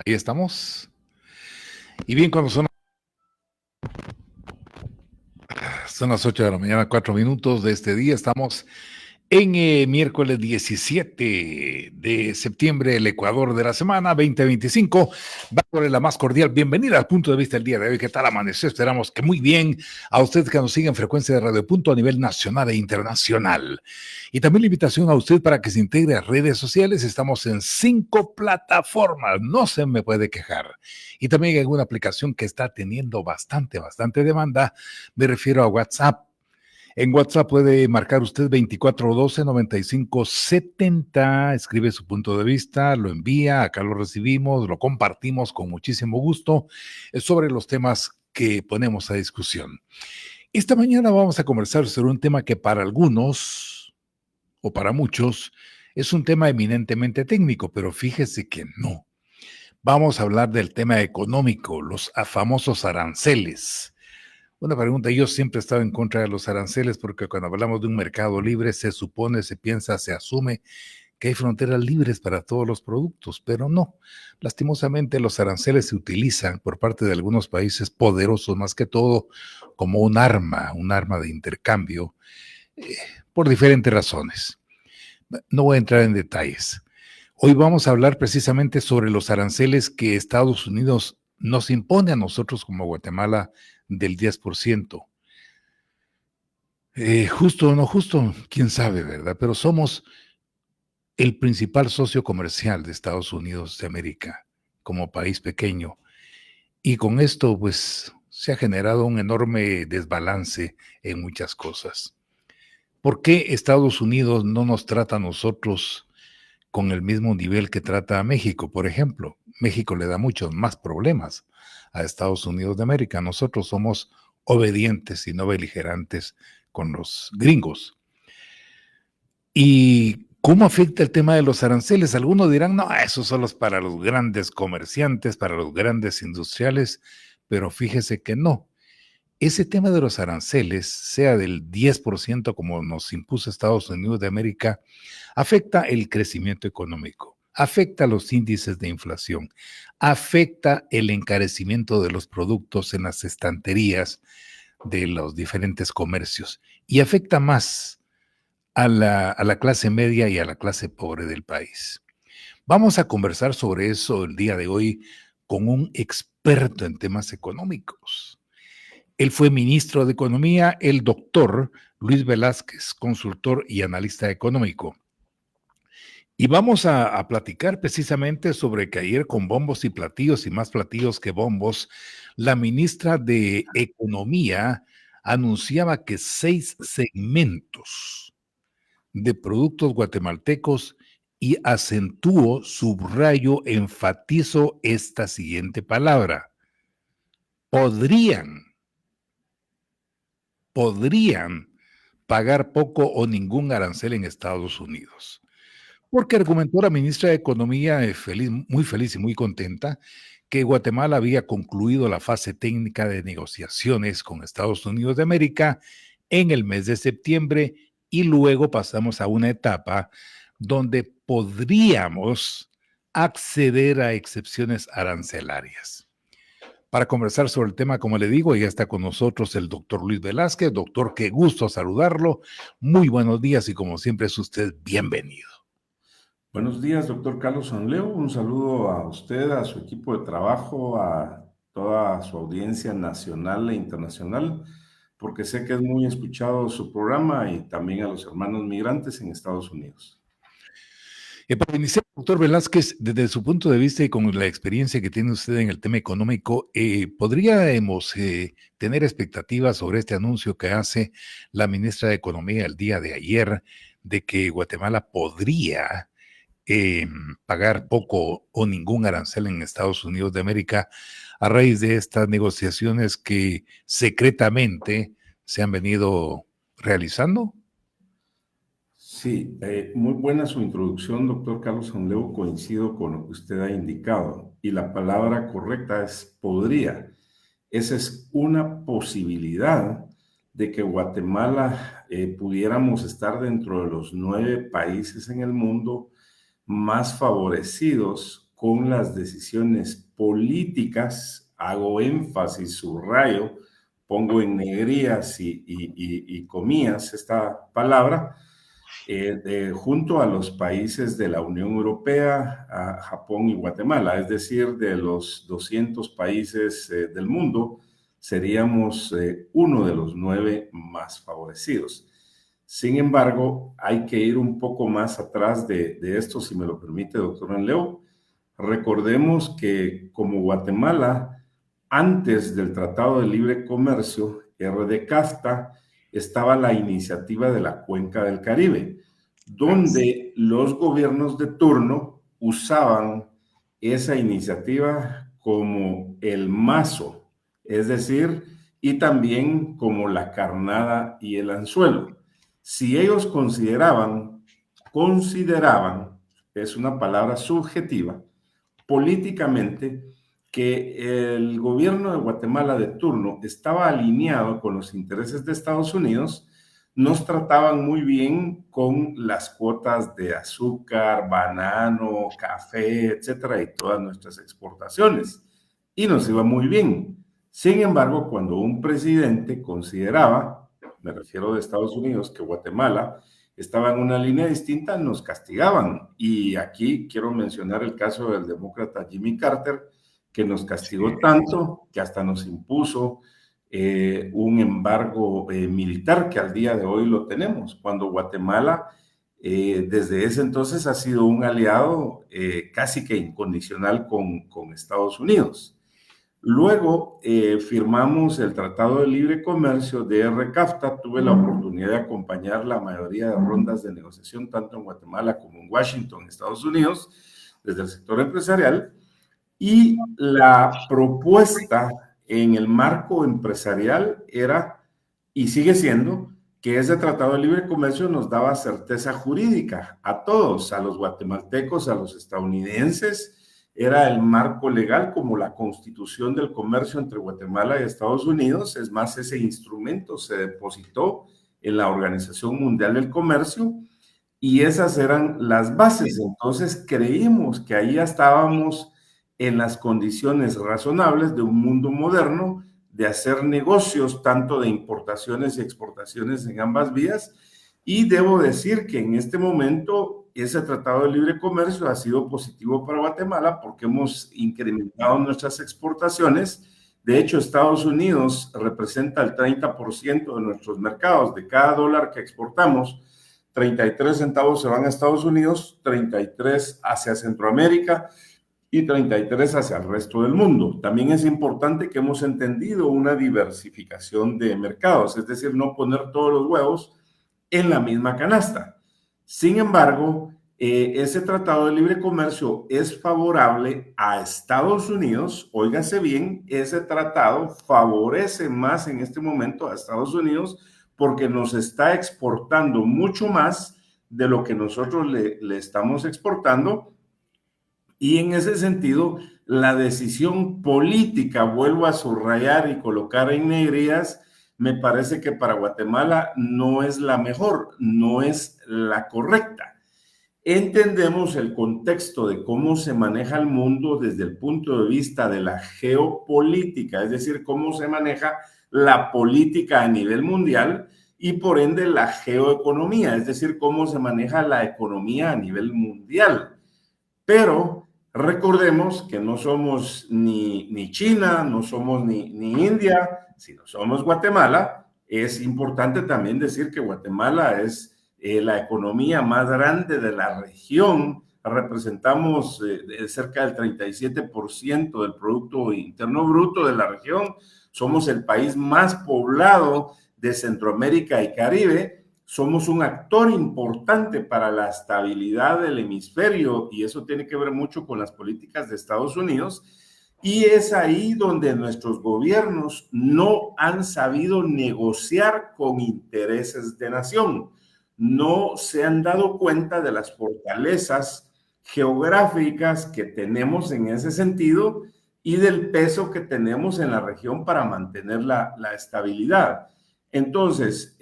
Ahí estamos. Y bien, cuando son las 8 de la mañana, 4 minutos de este día, estamos en miércoles 17 de septiembre, el Ecuador de la semana 2025. Dándole la más cordial bienvenida al Punto de Vista del día de hoy. ¿Qué tal amaneció? Esperamos que muy bien. A usted que nos sigue en frecuencia de Radio Punto a nivel nacional e internacional. Y también la invitación a usted para que se integre a redes sociales. Estamos en 5 plataformas. No se me puede quejar. Y también hay una aplicación que está teniendo bastante demanda. Me refiero a WhatsApp. En WhatsApp puede marcar usted 2412-9570, escribe su punto de vista, lo envía, acá lo recibimos, lo compartimos con muchísimo gusto sobre los temas que ponemos a discusión. Esta mañana vamos a conversar sobre un tema que para algunos o para muchos es un tema eminentemente técnico, pero fíjese que no. Vamos a hablar del tema económico, los famosos aranceles. Una pregunta, yo siempre he estado en contra de los aranceles porque cuando hablamos de un mercado libre se supone, se piensa, se asume que hay fronteras libres para todos los productos, pero no. Lastimosamente los aranceles se utilizan por parte de algunos países poderosos más que todo como un arma de intercambio, eh, por diferentes razones. No voy a entrar en detalles. Hoy vamos a hablar precisamente sobre los aranceles que Estados Unidos nos impone a nosotros como Guatemala del 10%. Justo o no justo, quién sabe, ¿verdad? Pero somos el principal socio comercial de Estados Unidos de América como país pequeño. Y con esto, pues, se ha generado un enorme desbalance en muchas cosas. ¿Por qué Estados Unidos no nos trata a nosotros con el mismo nivel que trata a México? Por ejemplo, México le da muchos más problemas a Estados Unidos de América. Nosotros somos obedientes y no beligerantes con los gringos. ¿Y cómo afecta el tema de los aranceles? Algunos dirán, no, eso solo es para los grandes comerciantes, para los grandes industriales, pero fíjese que no. Ese tema de los aranceles, sea del 10% como nos impuso Estados Unidos de América, afecta el crecimiento económico, afecta los índices de inflación, afecta el encarecimiento de los productos en las estanterías de los diferentes comercios y afecta más a la clase media y a la clase pobre del país. Vamos a conversar sobre eso el día de hoy con un experto en temas económicos. Él fue ministro de Economía, el doctor Luis Velázquez, consultor y analista económico. Y vamos a platicar precisamente sobre que ayer con bombos y platillos y más platillos que bombos, la ministra de Economía anunciaba que 6 segmentos de productos guatemaltecos y acentúo, subrayo, enfatizo esta siguiente palabra. Podrían pagar poco o ningún arancel en Estados Unidos. Porque argumentó la ministra de Economía, muy feliz y muy contenta, que Guatemala había concluido la fase técnica de negociaciones con Estados Unidos de América en el mes de septiembre y luego pasamos a una etapa donde podríamos acceder a excepciones arancelarias. Para conversar sobre el tema, como le digo, ya está con nosotros el doctor Luis Velázquez. Doctor, qué gusto saludarlo. Muy buenos días y como siempre es usted bienvenido. Buenos días, doctor Carlos Sanleo. Un saludo a usted, a su equipo de trabajo, a toda su audiencia nacional e internacional, porque sé que es muy escuchado su programa y también a los hermanos migrantes en Estados Unidos. Para iniciar, doctor Velázquez, desde su punto de vista y con la experiencia que tiene usted en el tema económico, ¿podríamos tener expectativas sobre este anuncio que hace la ministra de Economía el día de ayer de que Guatemala podría pagar poco o ningún arancel en Estados Unidos de América a raíz de estas negociaciones que secretamente se han venido realizando? Sí, muy buena su introducción, doctor Carlos Sanleo. Coincido con lo que usted ha indicado y la palabra correcta es podría. Esa es una posibilidad de que Guatemala pudiéramos estar dentro de los 9 países en el mundo más favorecidos con las decisiones políticas, hago énfasis, subrayo, pongo en negrías y comillas esta palabra, junto a los países de la Unión Europea, a Japón y Guatemala, es decir, de los 200 países del mundo, seríamos uno de los 9 más favorecidos. Sin embargo, hay que ir un poco más atrás de esto, si me lo permite, doctor Anleo. Recordemos que como Guatemala, antes del Tratado de Libre Comercio, RDCAFTA, estaba la iniciativa de la Cuenca del Caribe, donde los gobiernos de turno usaban esa iniciativa como el mazo, es decir, y también como la carnada y el anzuelo. Si ellos consideraban, es una palabra subjetiva, políticamente, que el gobierno de Guatemala de turno estaba alineado con los intereses de Estados Unidos, nos trataban muy bien con las cuotas de azúcar, banano, café, etcétera, y todas nuestras exportaciones. Y nos iba muy bien. Sin embargo, cuando un presidente consideraba, me refiero de Estados Unidos, que Guatemala estaba en una línea distinta, nos castigaban. Y aquí quiero mencionar el caso del demócrata Jimmy Carter, que nos castigó tanto que hasta nos impuso un embargo militar que al día de hoy lo tenemos, cuando Guatemala desde ese entonces ha sido un aliado casi que incondicional con Estados Unidos. Luego firmamos el Tratado de Libre Comercio de RCAFTA. Tuve la oportunidad de acompañar la mayoría de rondas de negociación, tanto en Guatemala como en Washington, Estados Unidos, desde el sector empresarial. Y la propuesta en el marco empresarial era, y sigue siendo, que ese Tratado de Libre Comercio nos daba certeza jurídica a todos, a los guatemaltecos, a los estadounidenses. Era el marco legal como la Constitución del Comercio entre Guatemala y Estados Unidos. Es más, ese instrumento se depositó en la Organización Mundial del Comercio y esas eran las bases. Entonces creímos que ahí ya estábamos en las condiciones razonables de un mundo moderno, de hacer negocios tanto de importaciones y exportaciones en ambas vías. Y debo decir que en este momento ese Tratado de Libre Comercio ha sido positivo para Guatemala porque hemos incrementado nuestras exportaciones. De hecho, Estados Unidos representa el 30% de nuestros mercados. De cada dólar que exportamos, 33 centavos se van a Estados Unidos, 33 hacia Centroamérica y 33 hacia el resto del mundo. También es importante que hemos entendido una diversificación de mercados, es decir, no poner todos los huevos en la misma canasta. Sin embargo, ese Tratado de Libre Comercio es favorable a Estados Unidos. Óigase bien, ese tratado favorece más en este momento a Estados Unidos porque nos está exportando mucho más de lo que nosotros le estamos exportando. Y en ese sentido, la decisión política, vuelvo a subrayar y colocar en negrías, me parece que para Guatemala no es la mejor, no es la correcta. Entendemos el contexto de cómo se maneja el mundo desde el punto de vista de la geopolítica, es decir, cómo se maneja la política a nivel mundial y por ende la geoeconomía, es decir, cómo se maneja la economía a nivel mundial. Pero recordemos que no somos ni China, no somos ni India, sino somos Guatemala. Es importante también decir que Guatemala es la economía más grande de la región. Representamos cerca del 37% del Producto Interno Bruto de la región. Somos el país más poblado de Centroamérica y Caribe. Somos un actor importante para la estabilidad del hemisferio y eso tiene que ver mucho con las políticas de Estados Unidos. Y es ahí donde nuestros gobiernos no han sabido negociar con intereses de nación. No se han dado cuenta de las fortalezas geográficas que tenemos en ese sentido y del peso que tenemos en la región para mantener la estabilidad. Entonces,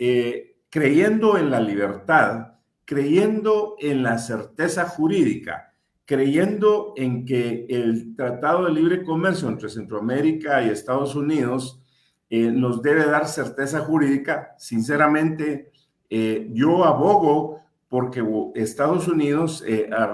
creyendo en la libertad, creyendo en la certeza jurídica, creyendo en que el Tratado de Libre Comercio entre Centroamérica y Estados Unidos nos debe dar certeza jurídica. Sinceramente, yo abogo porque Estados Unidos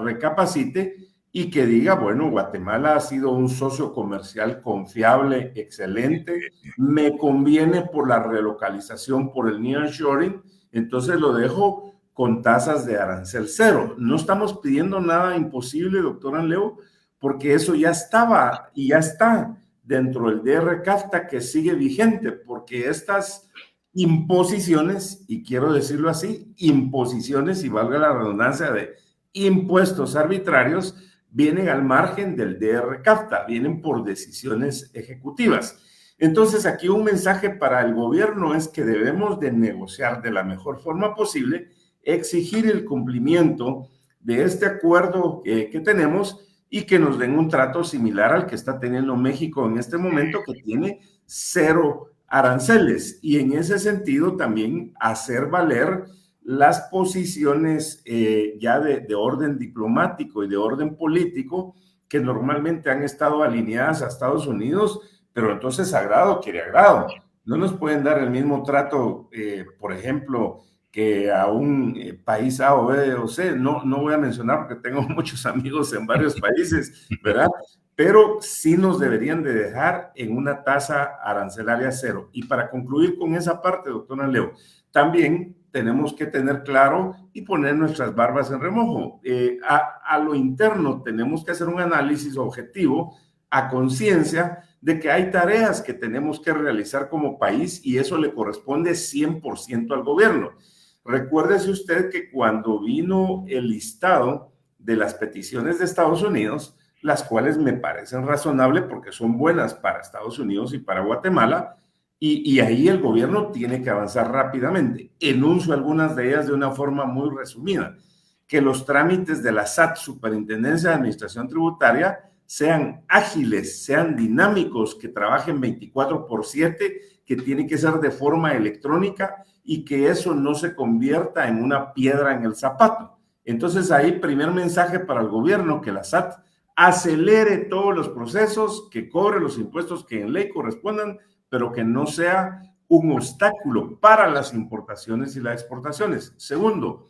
recapacite y que diga, bueno, Guatemala ha sido un socio comercial confiable, excelente, me conviene por la relocalización, por el nearshoring, entonces lo dejo con tasas de arancel cero. No estamos pidiendo nada imposible, doctor Anleu, porque eso ya estaba y ya está dentro del DR-CAFTA que sigue vigente, porque estas imposiciones, y quiero decirlo así, imposiciones, y valga la redundancia de impuestos arbitrarios, vienen al margen del DR-CAFTA, vienen por decisiones ejecutivas. Entonces, aquí un mensaje para el gobierno es que debemos de negociar de la mejor forma posible, exigir el cumplimiento de este acuerdo que tenemos y que nos den un trato similar al que está teniendo México en este momento, que tiene cero aranceles. Y en ese sentido también hacer valer las posiciones ya de orden diplomático y de orden político que normalmente han estado alineadas a Estados Unidos, pero entonces agrado quiere agrado. No nos pueden dar el mismo trato, por ejemplo, que a un país A o B o C. No voy a mencionar porque tengo muchos amigos en varios países, ¿verdad? Pero sí nos deberían de dejar en una tasa arancelaria cero. Y para concluir con esa parte, doctor Anleu, también tenemos que tener claro y poner nuestras barbas en remojo. A lo interno tenemos que hacer un análisis objetivo a conciencia de que hay tareas que tenemos que realizar como país y eso le corresponde 100% al gobierno. Recuérdese usted que cuando vino el listado de las peticiones de Estados Unidos, las cuales me parecen razonables porque son buenas para Estados Unidos y para Guatemala, y ahí el gobierno tiene que avanzar rápidamente. Enuncio algunas de ellas de una forma muy resumida. Que los trámites de la SAT, Superintendencia de Administración Tributaria, sean ágiles, sean dinámicos, que trabajen 24/7, que tiene que ser de forma electrónica y que eso no se convierta en una piedra en el zapato. Entonces ahí, primer mensaje para el gobierno, que la SAT acelere todos los procesos, que cobre los impuestos que en ley correspondan, pero que no sea un obstáculo para las importaciones y las exportaciones. Segundo,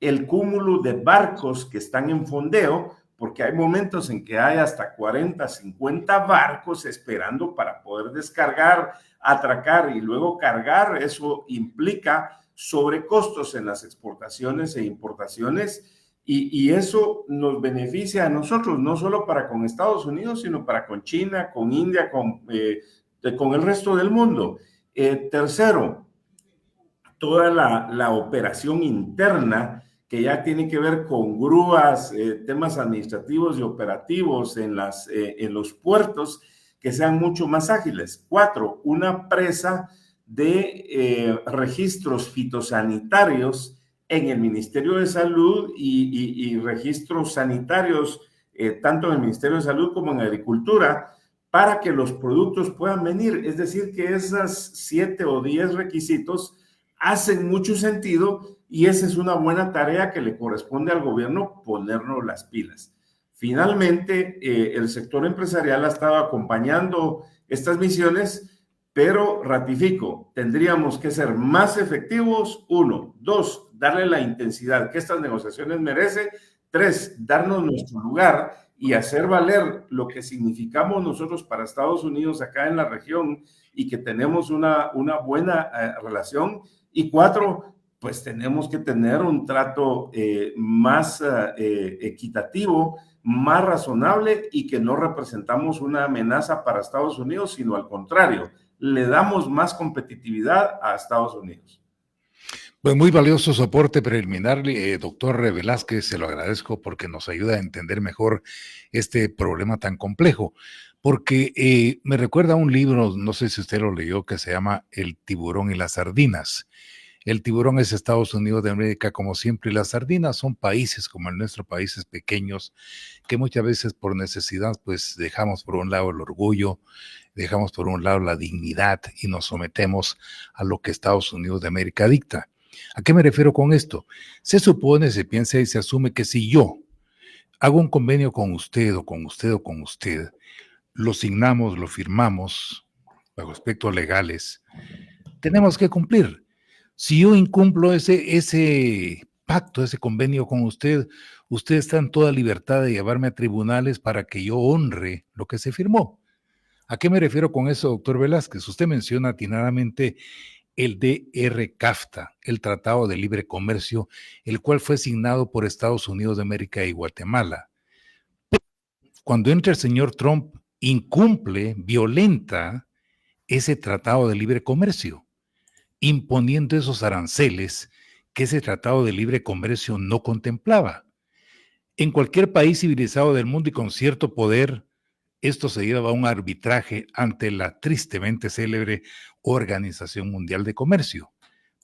el cúmulo de barcos que están en fondeo, porque hay momentos en que hay hasta 40, 50 barcos esperando para poder descargar, atracar y luego cargar. Eso implica sobrecostos en las exportaciones e importaciones y eso nos beneficia a nosotros, no solo para con Estados Unidos, sino para con China, con India, con el resto del mundo. Tercero, toda la operación interna que ya tiene que ver con grúas, temas administrativos y operativos en los puertos, que sean mucho más ágiles. 4, una presa de registros fitosanitarios en el Ministerio de Salud y registros sanitarios, tanto en el Ministerio de Salud como en Agricultura, para que los productos puedan venir. Es decir, que esas 7 o 10 requisitos hacen mucho sentido y esa es una buena tarea que le corresponde al gobierno, ponernos las pilas. Finalmente, el sector empresarial ha estado acompañando estas misiones, pero ratifico, tendríamos que ser más efectivos. 1, 2, darle la intensidad que estas negociaciones merecen. 3, darnos nuestro lugar y hacer valer lo que significamos nosotros para Estados Unidos acá en la región y que tenemos una buena relación. Y 4, pues tenemos que tener un trato más equitativo, más razonable y que no representamos una amenaza para Estados Unidos, sino al contrario, le damos más competitividad a Estados Unidos. Pues muy valioso soporte preliminar, doctor Velázquez, se lo agradezco porque nos ayuda a entender mejor este problema tan complejo, porque me recuerda a un libro, no sé si usted lo leyó, que se llama El tiburón y las sardinas. El tiburón es Estados Unidos de América, como siempre, y las sardinas son países como el nuestro, países pequeños, que muchas veces por necesidad, pues dejamos por un lado el orgullo, dejamos por un lado la dignidad y nos sometemos a lo que Estados Unidos de América dicta. ¿A qué me refiero con esto? Se supone, se piensa y se asume que si yo hago un convenio con usted o con usted o con usted, lo signamos, lo firmamos bajo aspectos legales, tenemos que cumplir. Si yo incumplo ese pacto, ese convenio con usted, usted está en toda libertad de llevarme a tribunales para que yo honre lo que se firmó. ¿A qué me refiero con eso, doctor Velázquez? Usted menciona atinadamente el DR-CAFTA, el Tratado de Libre Comercio, el cual fue signado por Estados Unidos de América y Guatemala. Cuando entra el señor Trump, incumple, violenta ese Tratado de Libre Comercio, imponiendo esos aranceles que ese Tratado de Libre Comercio no contemplaba. En cualquier país civilizado del mundo y con cierto poder, esto se lleva a un arbitraje ante la tristemente célebre Organización Mundial de Comercio.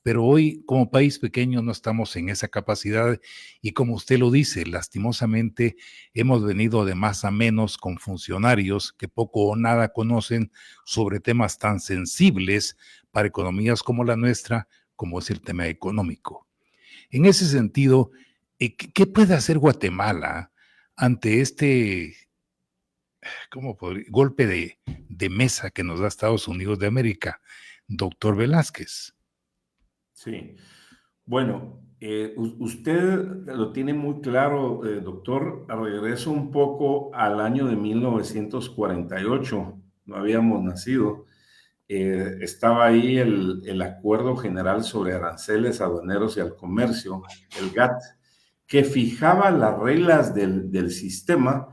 Pero hoy, como país pequeño, no estamos en esa capacidad y como usted lo dice, lastimosamente hemos venido de más a menos con funcionarios que poco o nada conocen sobre temas tan sensibles para economías como la nuestra, como es el tema económico. En ese sentido, ¿qué puede hacer Guatemala ante este golpe de mesa que nos da Estados Unidos de América, doctor Velázquez? Sí. Bueno, usted lo tiene muy claro, doctor. Regreso un poco al año de 1948, no habíamos nacido. Estaba ahí el Acuerdo General sobre Aranceles Aduaneros y al Comercio, el GATT, que fijaba las reglas del sistema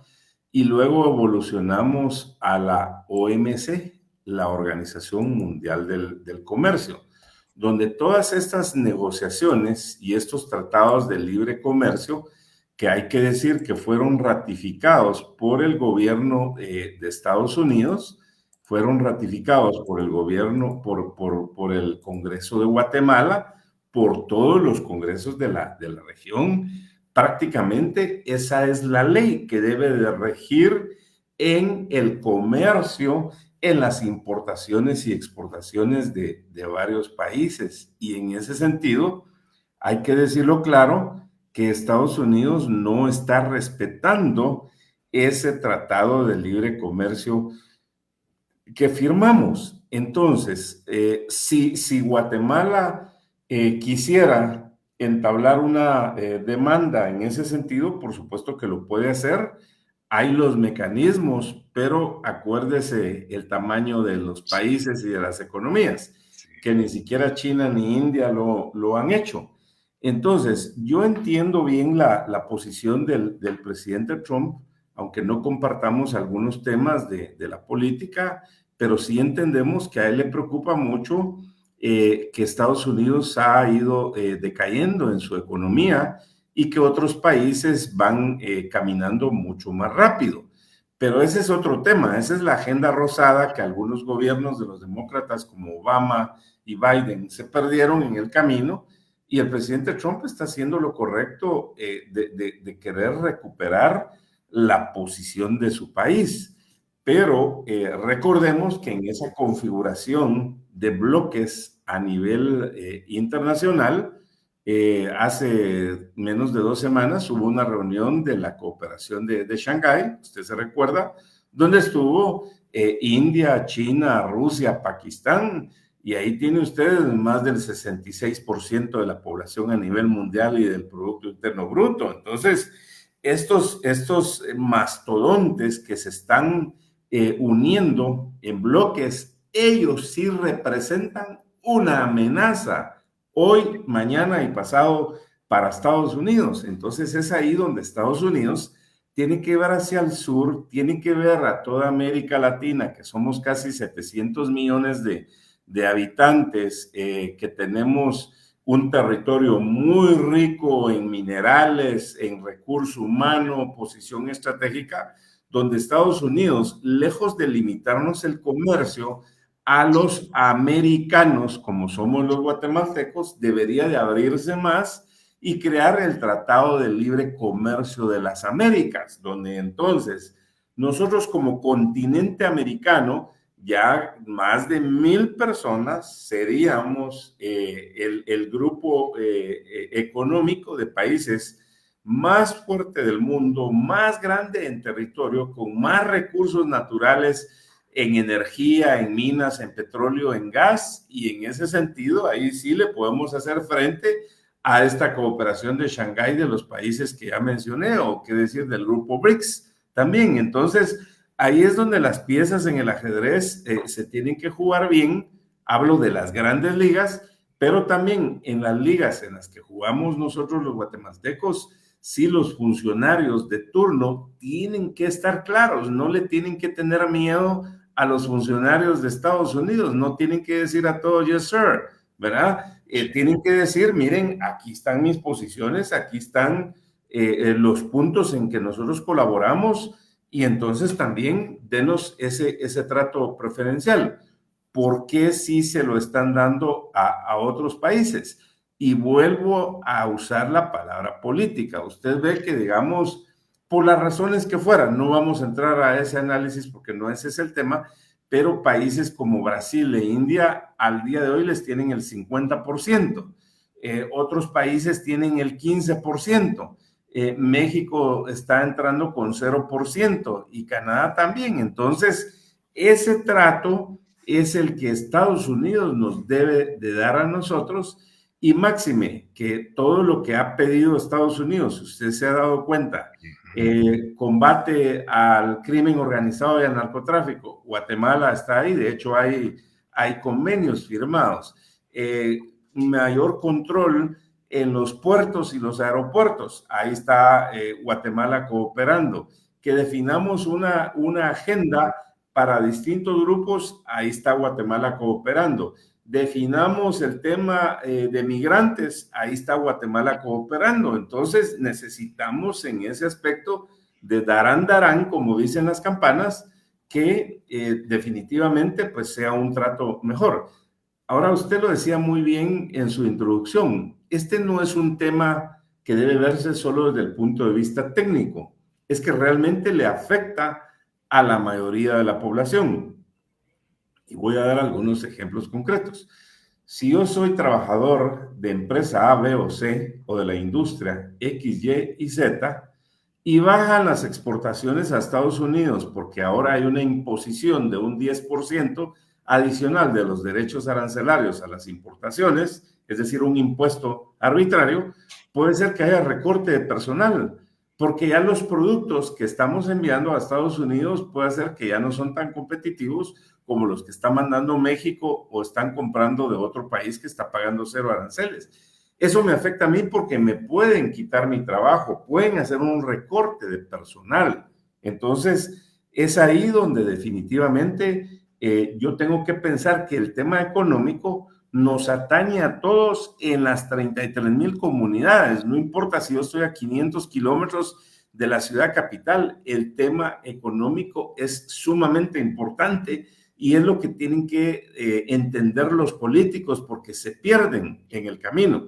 y luego evolucionamos a la OMC, la Organización Mundial del Comercio, donde todas estas negociaciones y estos tratados de libre comercio, que hay que decir que fueron ratificados por el gobierno de Estados Unidos, fueron ratificados por el gobierno, por el Congreso de Guatemala, por todos los congresos de la región. Prácticamente esa es la ley que debe de regir en el comercio, en las importaciones y exportaciones de varios países. Y en ese sentido, hay que decirlo claro, que Estados Unidos no está respetando ese tratado de libre comercio que firmamos. Entonces, si Guatemala quisiera entablar una demanda en ese sentido, por supuesto que lo puede hacer. Hay los mecanismos, pero acuérdese el tamaño de los países y de las economías, que ni siquiera China ni India lo han hecho. Entonces, yo entiendo bien la posición del presidente Trump, aunque no compartamos algunos temas de la política, pero sí entendemos que a él le preocupa mucho que Estados Unidos ha ido decayendo en su economía y que otros países van caminando mucho más rápido. Pero ese es otro tema, esa es la agenda rosada que algunos gobiernos de los demócratas como Obama y Biden se perdieron en el camino, y el presidente Trump está haciendo lo correcto de querer recuperar la posición de su país. Pero recordemos que en esa configuración de bloques a nivel internacional, hace menos de 2 semanas hubo una reunión de la cooperación de Shanghái, usted se recuerda, donde estuvo India, China, Rusia, Pakistán, y ahí tiene usted más del 66% de la población a nivel mundial y del Producto Interno Bruto. Entonces, estos mastodontes que se están uniendo en bloques, ellos sí representan una amenaza hoy, mañana y pasado para Estados Unidos. Entonces es ahí donde Estados Unidos tiene que ver hacia el sur, tiene que ver a toda América Latina, que somos casi 700 millones de habitantes, que tenemos un territorio muy rico en minerales, en recurso humano, posición estratégica, donde Estados Unidos, lejos de limitarnos el comercio a los americanos, como somos los guatemaltecos, debería de abrirse más y crear el Tratado de Libre Comercio de las Américas, donde entonces nosotros como continente americano, ya más de 1,000 personas seríamos el grupo económico de países más fuerte del mundo, más grande en territorio, con más recursos naturales en energía, en minas, en petróleo, en gas, y en ese sentido ahí sí le podemos hacer frente a esta cooperación de Shanghái de los países que ya mencioné, o qué decir del grupo BRICS también. Entonces, ahí es donde las piezas en el ajedrez se tienen que jugar bien. Hablo de las grandes ligas, pero también en las ligas en las que jugamos nosotros los guatemaltecos, sí, los funcionarios de turno tienen que estar claros, no le tienen que tener miedo a los funcionarios de Estados Unidos, no tienen que decir a todos yes sir, ¿verdad? Tienen que decir, miren, aquí están mis posiciones, aquí están los puntos en que nosotros colaboramos, y entonces también denos ese trato preferencial. ¿Por qué sí se lo están dando a otros países? Y vuelvo a usar la palabra política. Usted ve que, digamos, por las razones que fueran, no vamos a entrar a ese análisis porque no ese es el tema, pero países como Brasil e India al día de hoy les tienen el 50%. Otros países tienen el 15%. México está entrando con 0% y Canadá también. Entonces, ese trato es el que Estados Unidos nos debe de dar a nosotros, y máxime que todo lo que ha pedido Estados Unidos, usted se ha dado cuenta, combate al crimen organizado y al narcotráfico, Guatemala está ahí, de hecho hay convenios firmados, mayor control en los puertos y los aeropuertos, ahí está Guatemala cooperando, que definamos una agenda para distintos grupos, ahí está Guatemala cooperando. Definamos el tema de migrantes, ahí está Guatemala cooperando. Entonces necesitamos en ese aspecto de darán, darán, como dicen las campanas, que definitivamente pues sea un trato mejor. Ahora, usted lo decía muy bien en su introducción, este no es un tema que debe verse solo desde el punto de vista técnico, es que realmente le afecta a la mayoría de la población. Y voy a dar algunos ejemplos concretos. Si yo soy trabajador de empresa A, B o C, o de la industria X, Y y Z, y bajan las exportaciones a Estados Unidos porque ahora hay una imposición de un 10% adicional de los derechos arancelarios a las importaciones, es decir, un impuesto arbitrario, puede ser que haya recorte de personal, porque ya los productos que estamos enviando a Estados Unidos puede ser que ya no son tan competitivos como los que está mandando México o están comprando de otro país que está pagando 0 aranceles. Eso me afecta a mí porque me pueden quitar mi trabajo, pueden hacer un recorte de personal. Entonces, es ahí donde definitivamente yo tengo que pensar que el tema económico nos atañe a todos en las 33,000 comunidades. No importa si yo estoy a 500 kilómetros de la ciudad capital, el tema económico es sumamente importante y es lo que tienen que entender los políticos porque se pierden en el camino.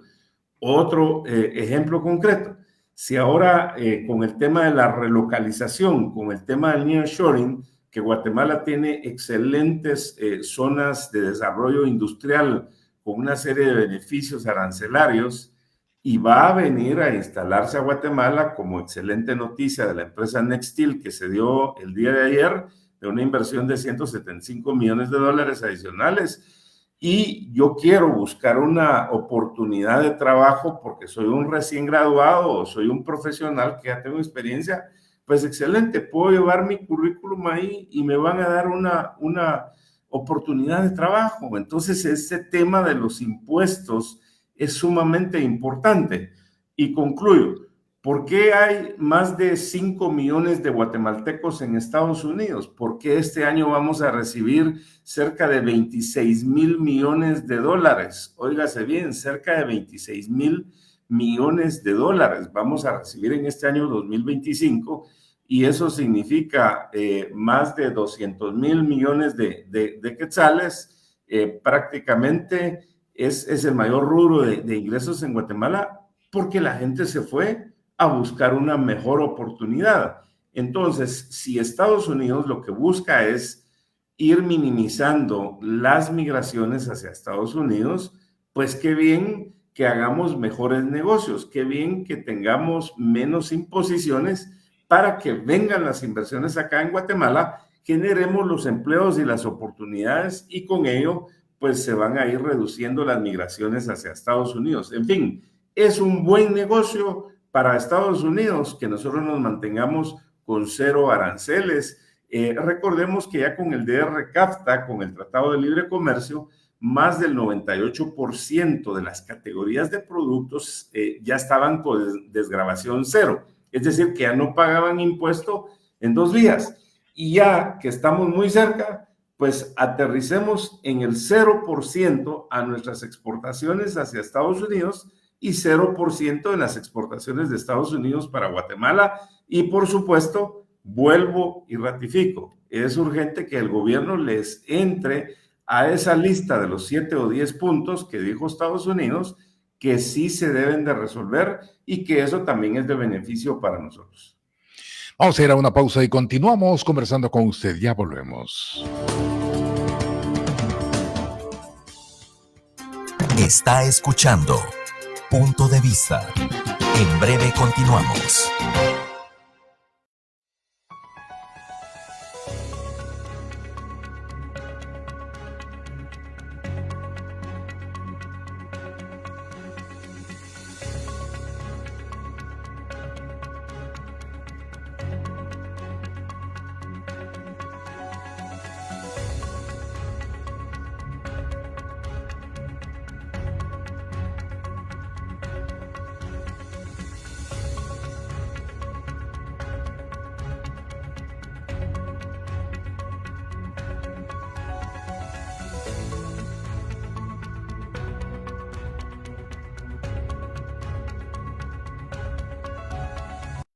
Otro ejemplo concreto, si ahora con el tema de la relocalización, con el tema del nearshoring, que Guatemala tiene excelentes zonas de desarrollo industrial con una serie de beneficios arancelarios, y va a venir a instalarse a Guatemala como excelente noticia de la empresa Nextil que se dio el día de ayer, de una inversión de $175 millones adicionales. Y yo quiero buscar una oportunidad de trabajo porque soy un recién graduado o soy un profesional que ya tengo experiencia, pues excelente, puedo llevar mi currículum ahí y me van a dar una oportunidad de trabajo. Entonces, este tema de los impuestos es sumamente importante. Y concluyo, ¿por qué hay más de 5 millones de guatemaltecos en Estados Unidos? ¿Por qué este año vamos a recibir cerca de 26,000 millones de dólares? Óigase bien, cerca de 26,000 millones de dólares vamos a recibir en este año 2025, y eso significa más de 200,000 millones de quetzales. Prácticamente es el mayor rubro de ingresos en Guatemala porque la gente se fue a buscar una mejor oportunidad. Entonces, si Estados Unidos lo que busca es ir minimizando las migraciones hacia Estados Unidos, pues qué bien que hagamos mejores negocios. Qué bien que tengamos menos imposiciones para que vengan las inversiones acá en Guatemala, generemos los empleos y las oportunidades y con ello pues se van a ir reduciendo las migraciones hacia Estados Unidos. En fin, es un buen negocio para Estados Unidos que nosotros nos mantengamos con cero aranceles. Recordemos que ya con el DR-CAFTA, con el Tratado de Libre Comercio, más del 98% de las categorías de productos ya estaban con desgravación cero. Es decir, que ya no pagaban impuesto en 2 vías. Y ya que estamos muy cerca, pues aterricemos en el 0% a nuestras exportaciones hacia Estados Unidos y 0% en las exportaciones de Estados Unidos para Guatemala. Y por supuesto, vuelvo y ratifico, es urgente que el gobierno les entre a esa lista de los 7 o 10 puntos que dijo Estados Unidos que sí se deben de resolver y que eso también es de beneficio para nosotros. Vamos a ir a una pausa y continuamos conversando con usted. Ya volvemos. Está escuchando Punto de Vista. En breve continuamos.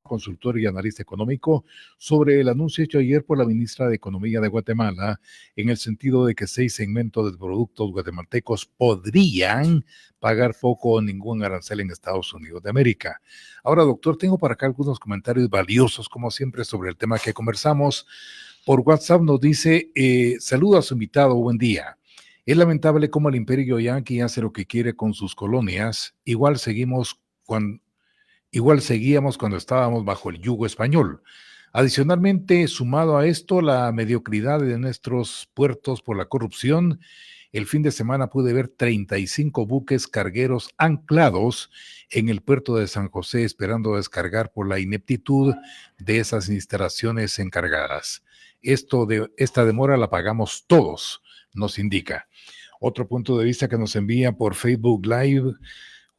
Consultor y analista económico, sobre el anuncio hecho ayer por la ministra de Economía de Guatemala, en el sentido de que 6 segmentos de productos guatemaltecos podrían pagar poco o ningún arancel en Estados Unidos de América. Ahora, doctor, tengo para acá algunos comentarios valiosos, como siempre, sobre el tema que conversamos. Por WhatsApp nos dice, saluda a su invitado, buen día. Es lamentable cómo el imperio yanqui hace lo que quiere con sus colonias. Igual seguíamos cuando estábamos bajo el yugo español. Adicionalmente, sumado a esto, la mediocridad de nuestros puertos por la corrupción, el fin de semana pude ver 35 buques cargueros anclados en el puerto de San José esperando descargar por la ineptitud de esas instalaciones encargadas. Esta demora la pagamos todos, nos indica. Otro punto de vista que nos envía por Facebook Live,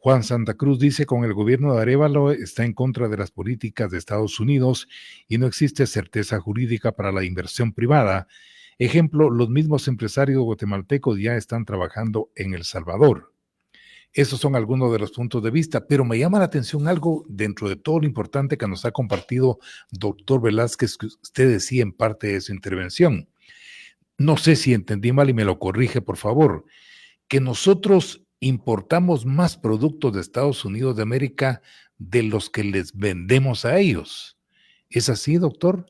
Juan Santa Cruz dice, con el gobierno de Arévalo está en contra de las políticas de Estados Unidos y no existe certeza jurídica para la inversión privada. Ejemplo, los mismos empresarios guatemaltecos ya están trabajando en El Salvador. Esos son algunos de los puntos de vista, pero me llama la atención algo dentro de todo lo importante que nos ha compartido doctor Velázquez, que usted decía en parte de su intervención. No sé si entendí mal y me lo corrige, por favor, que nosotros importamos más productos de Estados Unidos de América de los que les vendemos a ellos. ¿Es así, doctor?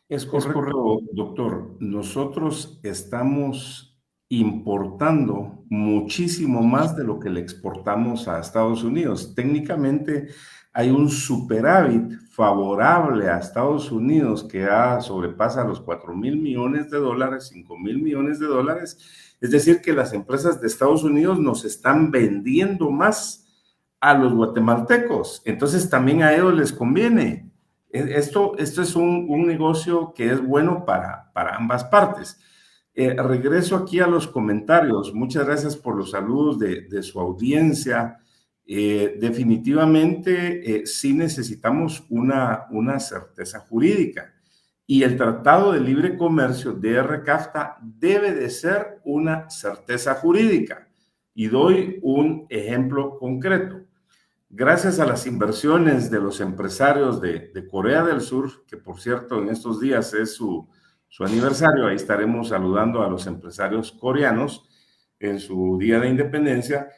Es correcto, doctor. Nosotros estamos importando muchísimo más de lo que le exportamos a Estados Unidos. Técnicamente hay un superávit favorable a Estados Unidos que ya sobrepasa los 4,000 millones de dólares, 5,000 millones de dólares. Es decir, que las empresas de Estados Unidos nos están vendiendo más a los guatemaltecos. Entonces también a ellos les conviene. Esto es un negocio que es bueno para ambas partes. Regreso aquí a los comentarios. Muchas gracias por los saludos de su audiencia. Definitivamente sí necesitamos una certeza jurídica. Y el Tratado de Libre Comercio, DR-CAFTA, debe de ser una certeza jurídica. Y doy un ejemplo concreto. Gracias a las inversiones de los empresarios de Corea del Sur, que por cierto en estos días es su aniversario, ahí estaremos saludando a los empresarios coreanos en su Día de Independencia,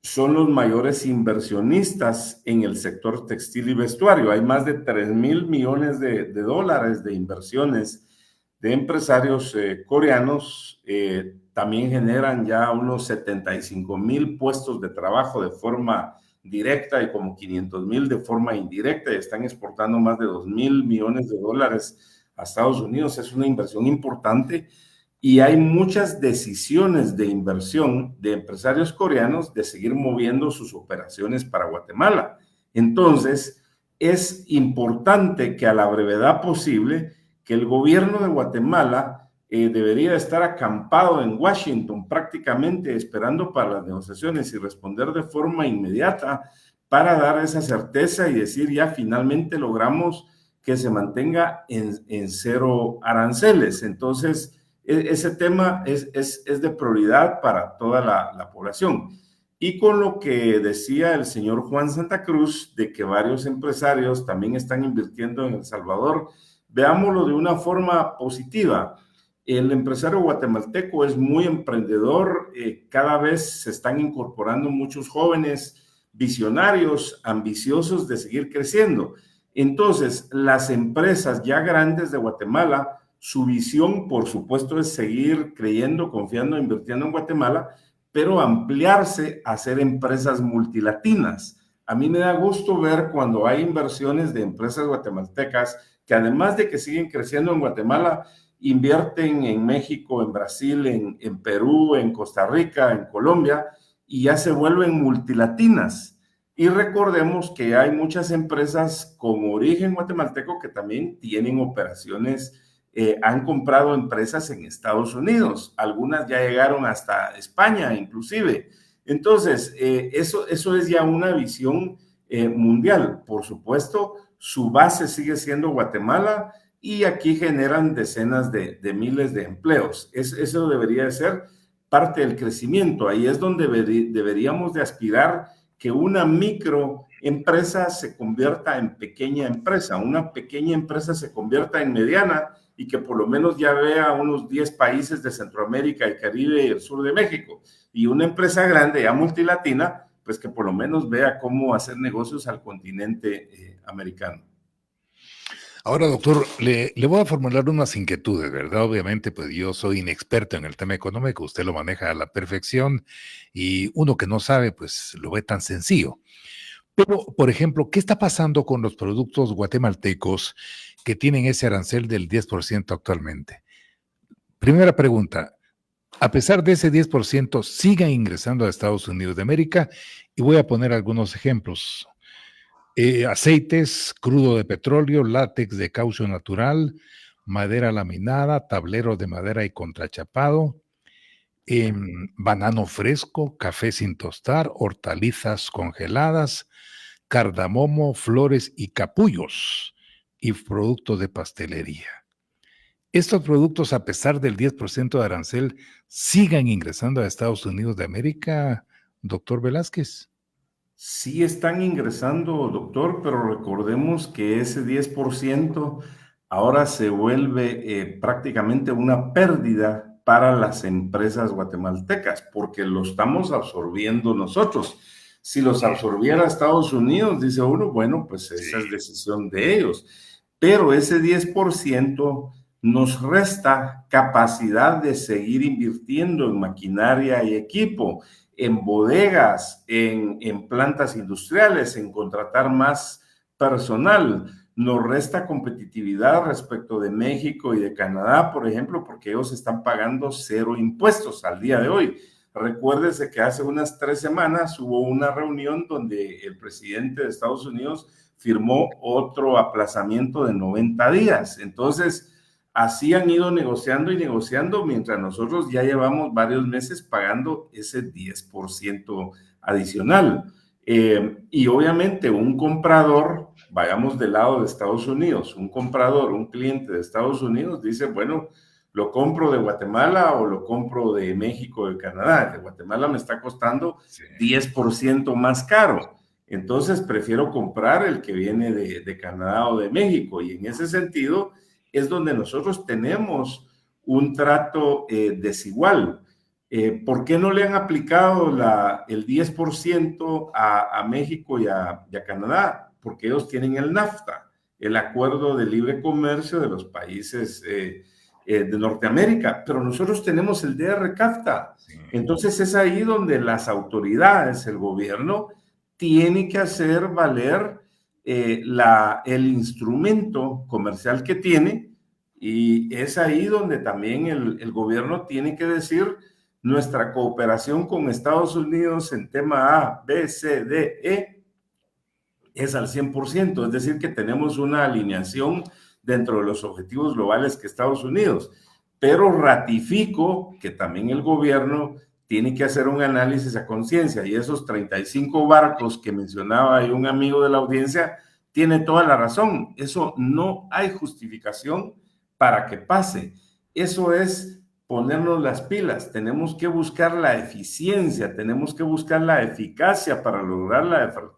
son los mayores inversionistas en el sector textil y vestuario. Hay más de 3,000 millones de dólares de inversiones de empresarios coreanos también generan ya unos 75,000 puestos de trabajo de forma directa y como 500,000 de forma indirecta, y están exportando más de 2,000 millones de dólares a Estados Unidos. Es una inversión importante y hay muchas decisiones de inversión de empresarios coreanos de seguir moviendo sus operaciones para Guatemala. Entonces, es importante que a la brevedad posible, que el gobierno de Guatemala debería estar acampado en Washington prácticamente esperando para las negociaciones y responder de forma inmediata para dar esa certeza y decir ya finalmente logramos que se mantenga en cero aranceles. Entonces, ese tema es de prioridad para toda la población. Y con lo que decía el señor Juan Santa Cruz, de que varios empresarios también están invirtiendo en El Salvador, veámoslo de una forma positiva. El empresario guatemalteco es muy emprendedor, cada vez se están incorporando muchos jóvenes visionarios, ambiciosos de seguir creciendo. Entonces, las empresas ya grandes de Guatemala, su visión, por supuesto, es seguir creyendo, confiando, invirtiendo en Guatemala, pero ampliarse a ser empresas multilatinas. A mí me da gusto ver cuando hay inversiones de empresas guatemaltecas que además de que siguen creciendo en Guatemala, invierten en México, en Brasil, en Perú, en Costa Rica, en Colombia, y ya se vuelven multilatinas. Y recordemos que hay muchas empresas con origen guatemalteco que también tienen operaciones, han comprado empresas en Estados Unidos, algunas ya llegaron hasta España inclusive. Entonces, eso es ya una visión mundial. Por supuesto, su base sigue siendo Guatemala y aquí generan decenas de miles de empleos. Eso debería de ser parte del crecimiento. Ahí es donde deberíamos de aspirar que una microempresa se convierta en pequeña empresa, una pequeña empresa se convierta en mediana y que por lo menos ya vea unos 10 países de Centroamérica, el Caribe y el sur de México. Y una empresa grande, ya multilatina, pues que por lo menos vea cómo hacer negocios al continente americano. Ahora, doctor, le voy a formular unas inquietudes, ¿verdad? Obviamente, pues yo soy inexperto en el tema económico, usted lo maneja a la perfección y uno que no sabe, pues lo ve tan sencillo. Pero, por ejemplo, ¿qué está pasando con los productos guatemaltecos que tienen ese arancel del 10% actualmente? Primera pregunta, a pesar de ese 10%, ¿siguen ingresando a Estados Unidos de América? Y voy a poner algunos ejemplos. Aceites, crudo de petróleo, látex de caucho natural, madera laminada, tablero de madera y contrachapado, banano fresco, café sin tostar, hortalizas congeladas, cardamomo, flores y capullos y productos de pastelería. Estos productos, a pesar del 10% de arancel, siguen ingresando a Estados Unidos de América, doctor Velázquez. Sí están ingresando, doctor, pero recordemos que ese 10% ahora se vuelve prácticamente una pérdida para las empresas guatemaltecas, porque lo estamos absorbiendo nosotros. Si los absorbiera Estados Unidos, dice uno, bueno, pues esa es decisión de ellos. Pero ese 10% nos resta capacidad de seguir invirtiendo en maquinaria y equipo, en bodegas, en plantas industriales, en contratar más personal. Nos resta competitividad respecto de México y de Canadá, por ejemplo, porque ellos están pagando 0 impuestos al día de hoy. Recuérdese que hace unas 3 semanas hubo una reunión donde el presidente de Estados Unidos firmó otro aplazamiento de 90 días. Entonces, así han ido negociando y negociando mientras nosotros ya llevamos varios meses pagando ese 10% adicional. Y obviamente un comprador, vayamos del lado de Estados Unidos, un comprador, un cliente de Estados Unidos dice, bueno, ¿lo compro de Guatemala o lo compro de México, de Canadá? De Guatemala me está costando 10% más caro. Entonces prefiero comprar el que viene de Canadá o de México. Y en ese sentido es donde nosotros tenemos un trato desigual. ¿Por qué no le han aplicado el 10% a México y a Canadá? Porque ellos tienen el NAFTA, el Acuerdo de Libre Comercio de los países de Norteamérica, pero nosotros tenemos el DR-CAFTA. Sí. Entonces es ahí donde las autoridades, el gobierno, tiene que hacer valer el instrumento comercial que tiene, y es ahí donde también el gobierno tiene que decir: nuestra cooperación con Estados Unidos en tema A, B, C, D, E es al 100%, es decir, que tenemos una alineación dentro de los objetivos globales que Estados Unidos, pero ratifico que también el gobierno tiene que hacer un análisis a conciencia, y esos 35 barcos que mencionaba ahí un amigo de la audiencia tiene toda la razón. Eso no hay justificación para que pase. Eso es ponernos las pilas. Tenemos que buscar la eficiencia, tenemos que buscar la eficacia para lograr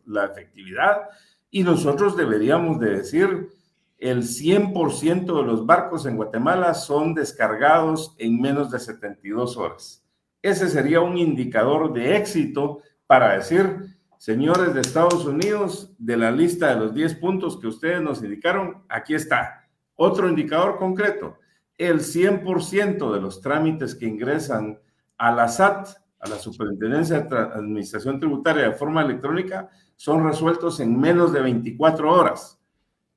la efectividad, y nosotros deberíamos de decir: el 100% de los barcos en Guatemala son descargados en menos de 72 horas. Ese sería un indicador de éxito para decir: señores de Estados Unidos, de la lista de los 10 puntos que ustedes nos indicaron, aquí está. Otro indicador concreto: el 100% de los trámites que ingresan a la SAT, a la Superintendencia de Administración Tributaria, de forma electrónica, son resueltos en menos de 24 horas.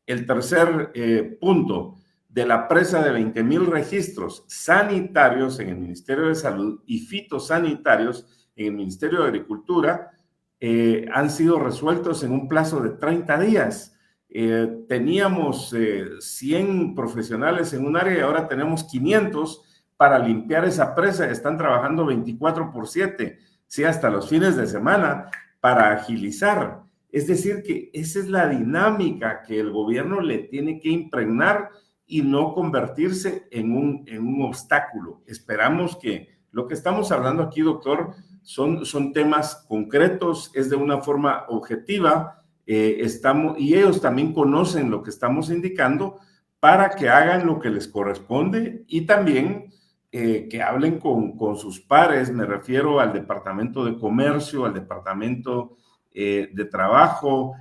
El tercer punto: de la presa de 20,000 registros sanitarios en el Ministerio de Salud y fitosanitarios en el Ministerio de Agricultura, han sido resueltos en un plazo de 30 días. Teníamos 100 profesionales en un área y ahora tenemos 500 para limpiar esa presa. Están trabajando 24/7, sí, hasta los fines de semana, para agilizar. Es decir, que esa es la dinámica que el gobierno le tiene que impregnar y no convertirse en un obstáculo. Esperamos que lo que estamos hablando aquí, doctor, son temas concretos, es de una forma objetiva, y ellos también conocen lo que estamos indicando para que hagan lo que les corresponde, y también que hablen con sus pares. Me refiero al Departamento de Comercio, al Departamento de Trabajo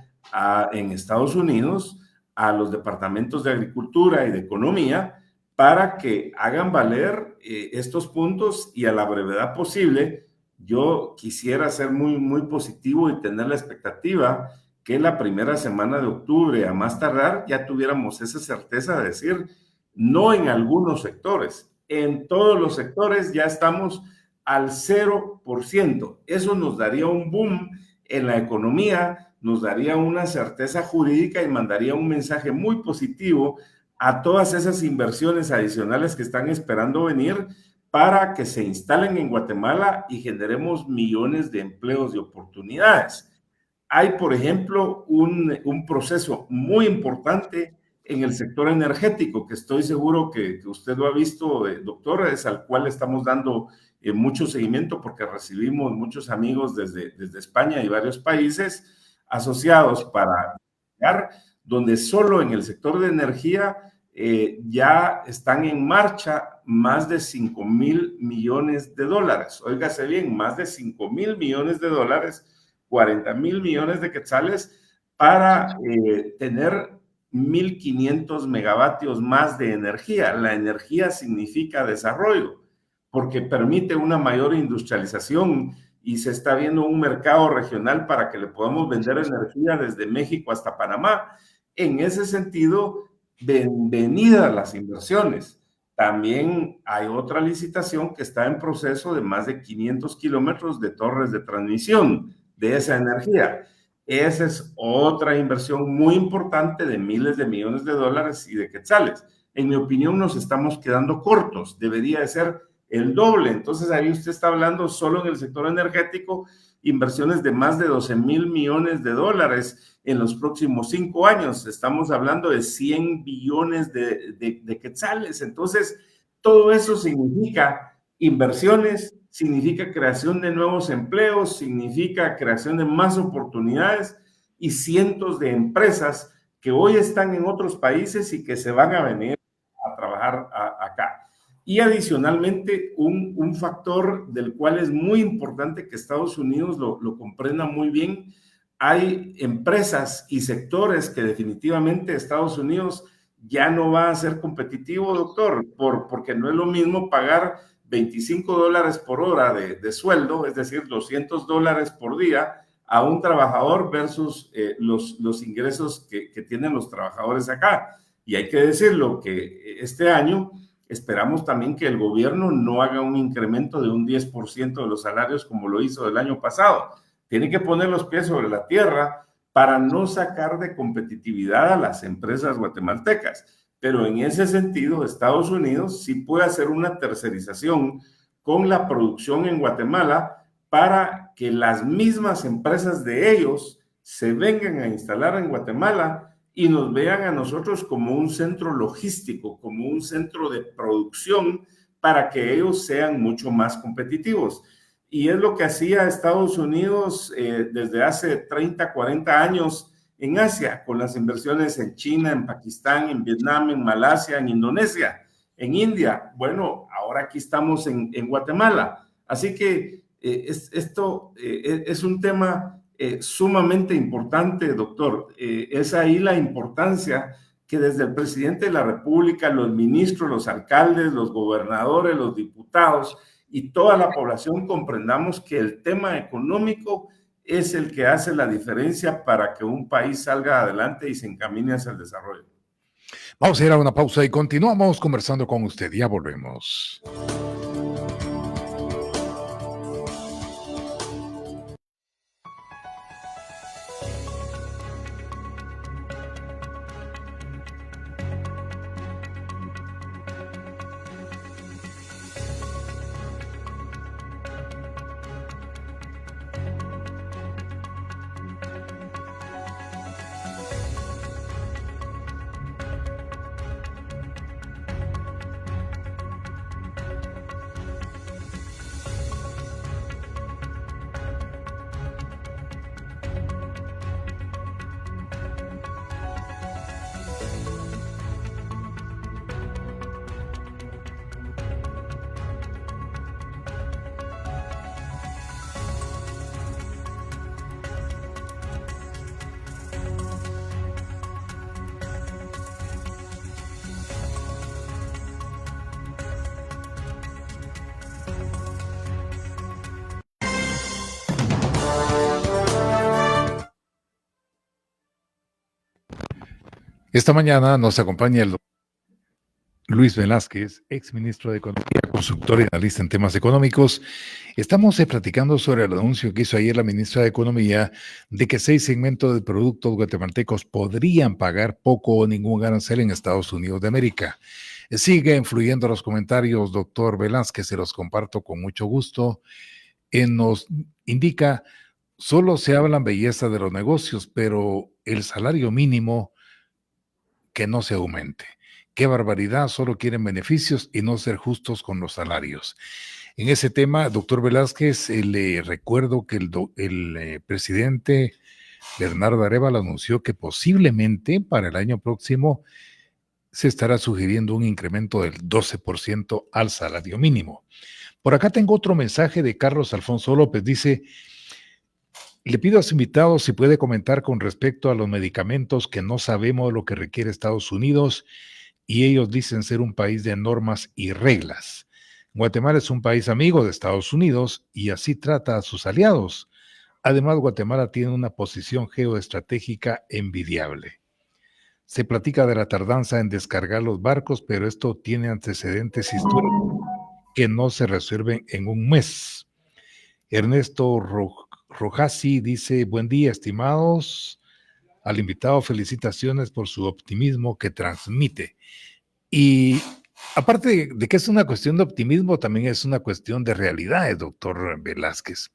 en Estados Unidos, a los departamentos de Agricultura y de Economía, para que hagan valer estos puntos, y a la brevedad posible. Yo quisiera ser muy positivo y tener la expectativa que la primera semana de octubre, a más tardar, ya tuviéramos esa certeza de decir: no en algunos sectores, en todos los sectores ya estamos al 0%. Eso nos daría un boom en la economía, nos daría una certeza jurídica y mandaría un mensaje muy positivo a todas esas inversiones adicionales que están esperando venir para que se instalen en Guatemala y generemos millones de empleos y oportunidades. Hay, por ejemplo, un proceso muy importante en el sector energético, que estoy seguro que usted lo ha visto, doctor, es al cual estamos dando mucho seguimiento, porque recibimos muchos amigos desde España y varios países asociados para donde solo en el sector de energía ya están en marcha más de 5,000 millones de dólares. Óigase bien, más de 5,000 millones de dólares, 40,000 millones de quetzales, para tener 1,500 megavatios más de energía. La energía significa desarrollo, porque permite una mayor industrialización, y se está viendo un mercado regional para que le podamos vender energía desde México hasta Panamá. En ese sentido, bienvenidas las inversiones. También hay otra licitación que está en proceso de más de 500 kilómetros de torres de transmisión de esa energía. Esa es otra inversión muy importante de miles de millones de dólares y de quetzales. En mi opinión, nos estamos quedando cortos. Debería de ser el doble. Entonces, ahí usted está hablando solo en el sector energético, inversiones de más de 12,000 millones de dólares en los próximos 5 años. Estamos hablando de 100 billones de quetzales. Entonces, todo eso significa inversiones, significa creación de nuevos empleos, significa creación de más oportunidades, y cientos de empresas que hoy están en otros países y que se van a venir a trabajar acá. Y adicionalmente, un factor del cual es muy importante que Estados Unidos lo comprenda muy bien: hay empresas y sectores que definitivamente Estados Unidos ya no va a ser competitivo, doctor, porque no es lo mismo pagar $25 por hora de sueldo, es decir, $200 por día, a un trabajador versus los ingresos que tienen los trabajadores acá. Y hay que decirlo que este año esperamos también que el gobierno no haga un incremento de un 10% de los salarios como lo hizo el año pasado. Tiene que poner los pies sobre la tierra para no sacar de competitividad a las empresas guatemaltecas. Pero en ese sentido, Estados Unidos sí puede hacer una tercerización con la producción en Guatemala para que las mismas empresas de ellos se vengan a instalar en Guatemala y nos vean a nosotros como un centro logístico, como un centro de producción para que ellos sean mucho más competitivos. Y es lo que hacía Estados Unidos desde hace 30, 40 años en Asia, con las inversiones en China, en Pakistán, en Vietnam, en Malasia, en Indonesia, en India. Bueno, ahora aquí estamos en Guatemala. Así que esto es un tema sumamente importante, doctor. Es ahí la importancia que desde el presidente de la República, los ministros, los alcaldes, los gobernadores, los diputados y toda la población comprendamos que el tema económico es el que hace la diferencia para que un país salga adelante y se encamine hacia el desarrollo. Vamos a ir a una pausa y continuamos conversando con usted. Ya volvemos. Esta mañana nos acompaña el doctor Luis Velázquez, exministro de Economía, consultor y analista en temas económicos. Estamos platicando sobre el anuncio que hizo ayer la ministra de Economía de que 6 segmentos de productos guatemaltecos podrían pagar poco o ningún arancel en Estados Unidos de América. Sigue influyendo los comentarios, doctor Velázquez, se los comparto con mucho gusto. Nos indica, solo se hablan belleza de los negocios, pero el salario mínimo que no se aumente. Qué barbaridad, solo quieren beneficios y no ser justos con los salarios. En ese tema, doctor Velázquez, le recuerdo que el presidente Bernardo Arévalo anunció que posiblemente para el año próximo se estará sugiriendo un incremento del 12% al salario mínimo. Por acá tengo otro mensaje de Carlos Alfonso López. Dice: le pido a su invitado si puede comentar con respecto a los medicamentos que no sabemos lo que requiere Estados Unidos y ellos dicen ser un país de normas y reglas. Guatemala es un país amigo de Estados Unidos y así trata a sus aliados. Además, Guatemala tiene una posición geoestratégica envidiable. Se platica de la tardanza en descargar los barcos, pero esto tiene antecedentes históricos que no se resuelven en un mes. Ernesto Rojasi dice: buen día, estimados. Al invitado, felicitaciones por su optimismo que transmite. Y aparte de que es una cuestión de optimismo, también es una cuestión de realidades, doctor Velázquez.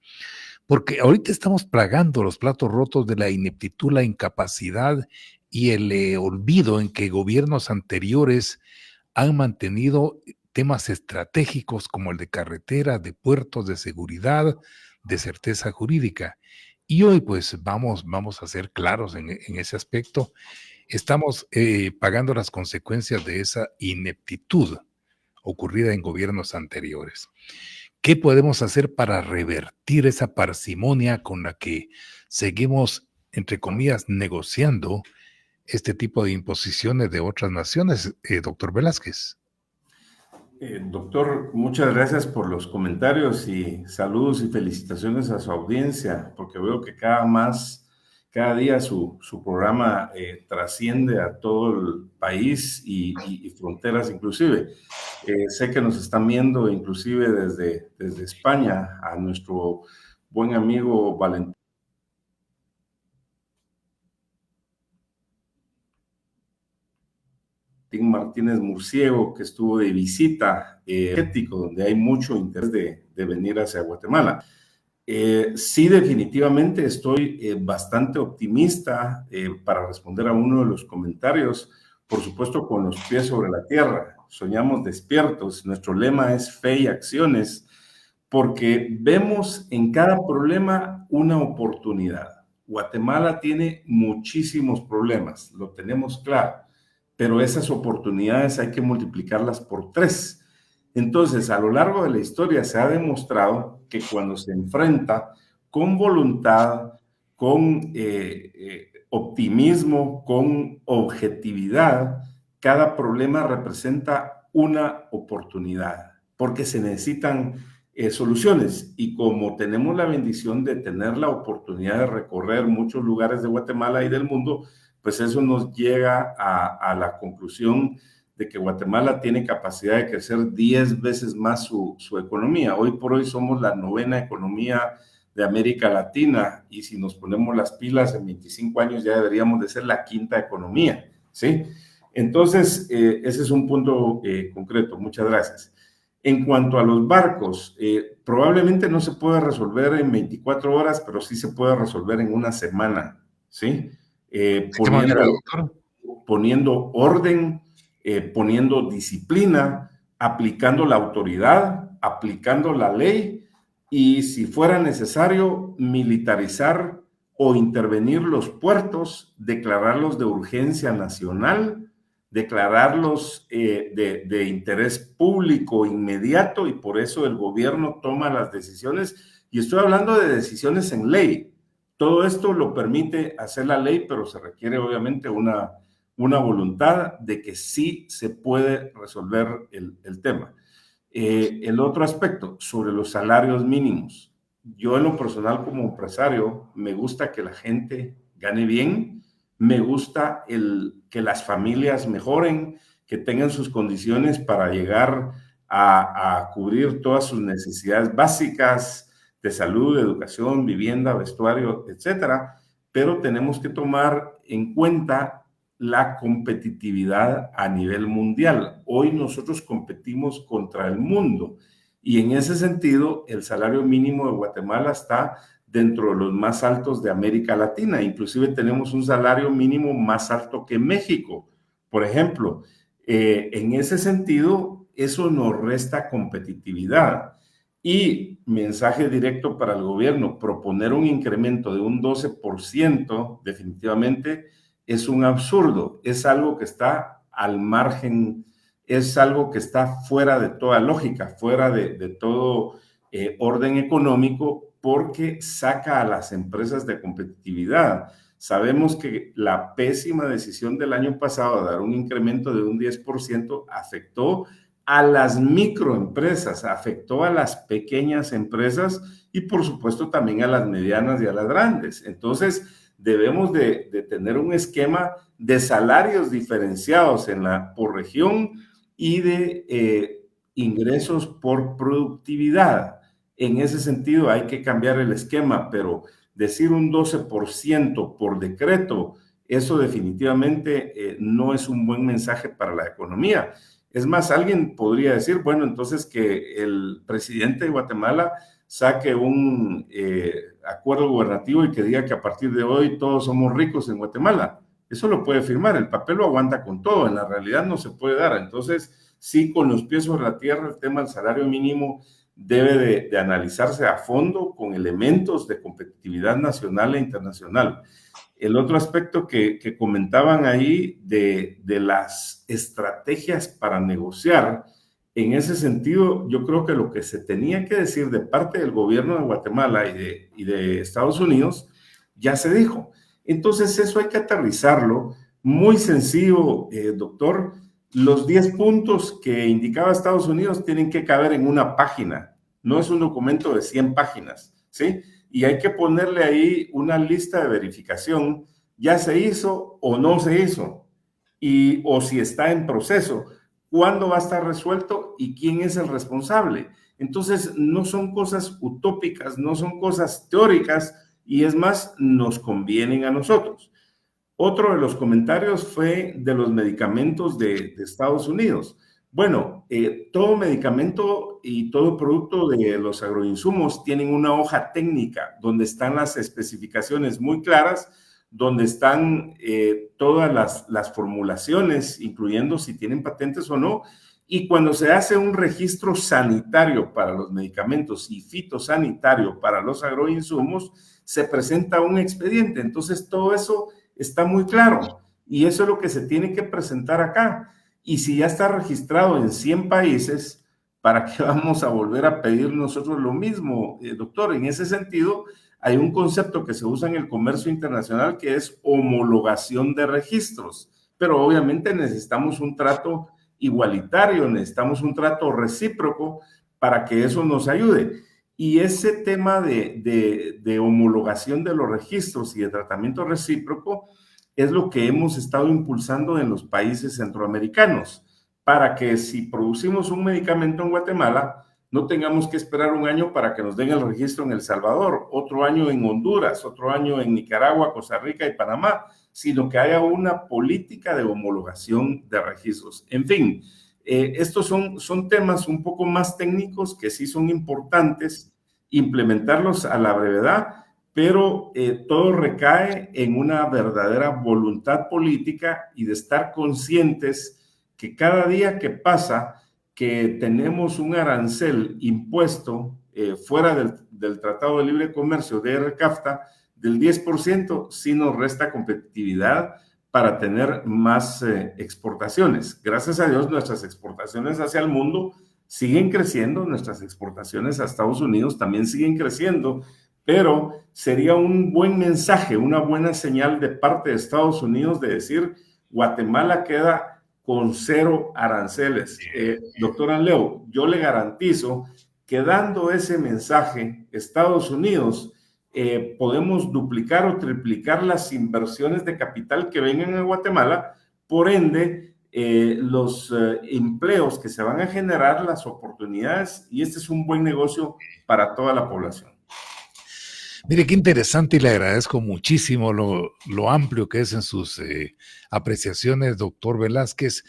Porque ahorita estamos plagando los platos rotos de la ineptitud, la incapacidad y el olvido en que gobiernos anteriores han mantenido temas estratégicos como el de carretera, de puertos, de seguridad, de certeza jurídica. Y hoy pues vamos a ser claros en ese aspecto. Estamos pagando las consecuencias de esa ineptitud ocurrida en gobiernos anteriores. ¿Qué podemos hacer para revertir esa parsimonia con la que seguimos, entre comillas, negociando este tipo de imposiciones de otras naciones, doctor Velázquez. Doctor, muchas gracias por los comentarios y saludos y felicitaciones a su audiencia, porque veo que cada día su programa trasciende a todo el país y fronteras inclusive. Sé que nos están viendo inclusive desde España, a nuestro buen amigo Valentín Martínez Murciego, que estuvo de visita donde hay mucho interés de venir hacia Guatemala. Sí, definitivamente estoy bastante optimista para responder a uno de los comentarios, por supuesto con los pies sobre la tierra. Soñamos despiertos, nuestro lema es fe y acciones, porque vemos en cada problema una oportunidad. Guatemala tiene muchísimos problemas, lo tenemos claro, pero esas oportunidades hay que multiplicarlas por 3. Entonces, a lo largo de la historia se ha demostrado que cuando se enfrenta con voluntad, con optimismo, con objetividad, cada problema representa una oportunidad, porque se necesitan soluciones. Y como tenemos la bendición de tener la oportunidad de recorrer muchos lugares de Guatemala y del mundo, pues eso nos llega a la conclusión de que Guatemala tiene capacidad de crecer 10 veces más su economía. Hoy por hoy somos la 9ª economía de América Latina, y si nos ponemos las pilas en 25 años ya deberíamos de ser la 5ª economía, ¿sí? Entonces, ese es un punto concreto. Muchas gracias. En cuanto a los barcos, probablemente no se puede resolver en 24 horas, pero sí se puede resolver en una semana, ¿sí? Poniendo orden, poniendo disciplina, aplicando la autoridad, aplicando la ley, y si fuera necesario militarizar o intervenir los puertos, declararlos de urgencia nacional, declararlos de interés público inmediato, y por eso el gobierno toma las decisiones, y estoy hablando de decisiones en ley. Todo esto lo permite hacer la ley, pero se requiere obviamente una voluntad de que sí se puede resolver el tema. El otro aspecto, sobre los salarios mínimos. Yo en lo personal como empresario, me gusta que la gente gane bien, me gusta que las familias mejoren, que tengan sus condiciones para llegar a cubrir todas sus necesidades básicas de salud, educación, vivienda, vestuario, etcétera, pero tenemos que tomar en cuenta la competitividad a nivel mundial. Hoy nosotros competimos contra el mundo, y en ese sentido el salario mínimo de Guatemala está dentro de los más altos de América Latina. Inclusive tenemos un salario mínimo más alto que México, por ejemplo. En ese sentido, eso nos resta competitividad. Y mensaje directo para el gobierno: proponer un incremento de un 12% definitivamente es un absurdo, es algo que está al margen, es algo que está fuera de toda lógica, fuera de todo orden económico, porque saca a las empresas de competitividad. Sabemos que la pésima decisión del año pasado de dar un incremento de un 10% afectó a las microempresas, afectó a las pequeñas empresas y por supuesto también a las medianas y a las grandes. Entonces debemos de tener un esquema de salarios diferenciados por región y de ingresos por productividad. En ese sentido hay que cambiar el esquema, pero decir un 12% por decreto, eso definitivamente no es un buen mensaje para la economía. Es más, alguien podría decir, bueno, entonces que el presidente de Guatemala saque un acuerdo gubernativo y que diga que a partir de hoy todos somos ricos en Guatemala. Eso lo puede firmar, el papel lo aguanta con todo, en la realidad no se puede dar. Entonces, sí, con los pies sobre la tierra, el tema del salario mínimo debe de analizarse a fondo con elementos de competitividad nacional e internacional. El otro aspecto que comentaban ahí de las estrategias para negociar, en ese sentido, yo creo que lo que se tenía que decir de parte del gobierno de Guatemala y de Estados Unidos, ya se dijo. Entonces, eso hay que aterrizarlo Muy sencillo, doctor. Los 10 puntos que indicaba Estados Unidos tienen que caber en una página. No es un documento de 100 páginas, ¿sí? Y hay que ponerle ahí una lista de verificación. ¿Ya se hizo o no se hizo? O si está en proceso. ¿Cuándo va a estar resuelto y quién es el responsable? Entonces, no son cosas utópicas, no son cosas teóricas, y es más, nos convienen a nosotros. Otro de los comentarios fue de los medicamentos de Estados Unidos. Bueno, todo medicamento y todo producto de los agroinsumos tienen una hoja técnica donde están las especificaciones muy claras, donde están todas las formulaciones, incluyendo si tienen patentes o no. Y cuando se hace un registro sanitario para los medicamentos y fitosanitario para los agroinsumos, se presenta un expediente. Entonces, todo eso está muy claro, y eso es lo que se tiene que presentar acá. Y si ya está registrado en 100 países, ¿para qué vamos a volver a pedir nosotros lo mismo, doctor? En ese sentido, hay un concepto que se usa en el comercio internacional que es homologación de registros, pero obviamente necesitamos un trato igualitario, necesitamos un trato recíproco para que eso nos ayude. Y ese tema de homologación de los registros y de tratamiento recíproco es lo que hemos estado impulsando en los países centroamericanos, para que si producimos un medicamento en Guatemala, no tengamos que esperar un año para que nos den el registro en El Salvador, otro año en Honduras, otro año en Nicaragua, Costa Rica y Panamá, sino que haya una política de homologación de registros. En fin, estos son temas un poco más técnicos que sí son importantes implementarlos a la brevedad, pero todo recae en una verdadera voluntad política y de estar conscientes que cada día que pasa que tenemos un arancel impuesto fuera del Tratado de Libre Comercio de RCAFTA del 10%, sí nos resta competitividad para tener más exportaciones. Gracias a Dios, nuestras exportaciones hacia el mundo siguen creciendo, nuestras exportaciones a Estados Unidos también siguen creciendo, pero sería un buen mensaje, una buena señal de parte de Estados Unidos de decir, Guatemala queda con 0 aranceles. Doctora Leo, yo le garantizo que dando ese mensaje, Estados Unidos podemos duplicar o triplicar las inversiones de capital que vengan a Guatemala, por ende, los empleos que se van a generar, las oportunidades, y este es un buen negocio para toda la población. Mire, qué interesante, y le agradezco muchísimo lo amplio que es en sus apreciaciones, doctor Velázquez,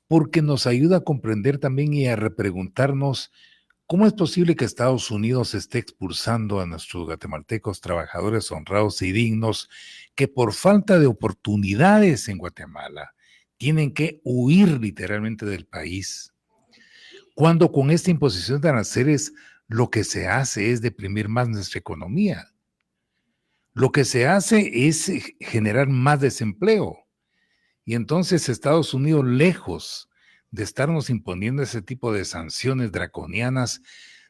porque nos ayuda a comprender también y a repreguntarnos ¿cómo es posible que Estados Unidos esté expulsando a nuestros guatemaltecos trabajadores honrados y dignos que por falta de oportunidades en Guatemala tienen que huir literalmente del país? Cuando con esta imposición de aranceles lo que se hace es deprimir más nuestra economía. Lo que se hace es generar más desempleo. Y entonces Estados Unidos, lejos de estarnos imponiendo ese tipo de sanciones draconianas,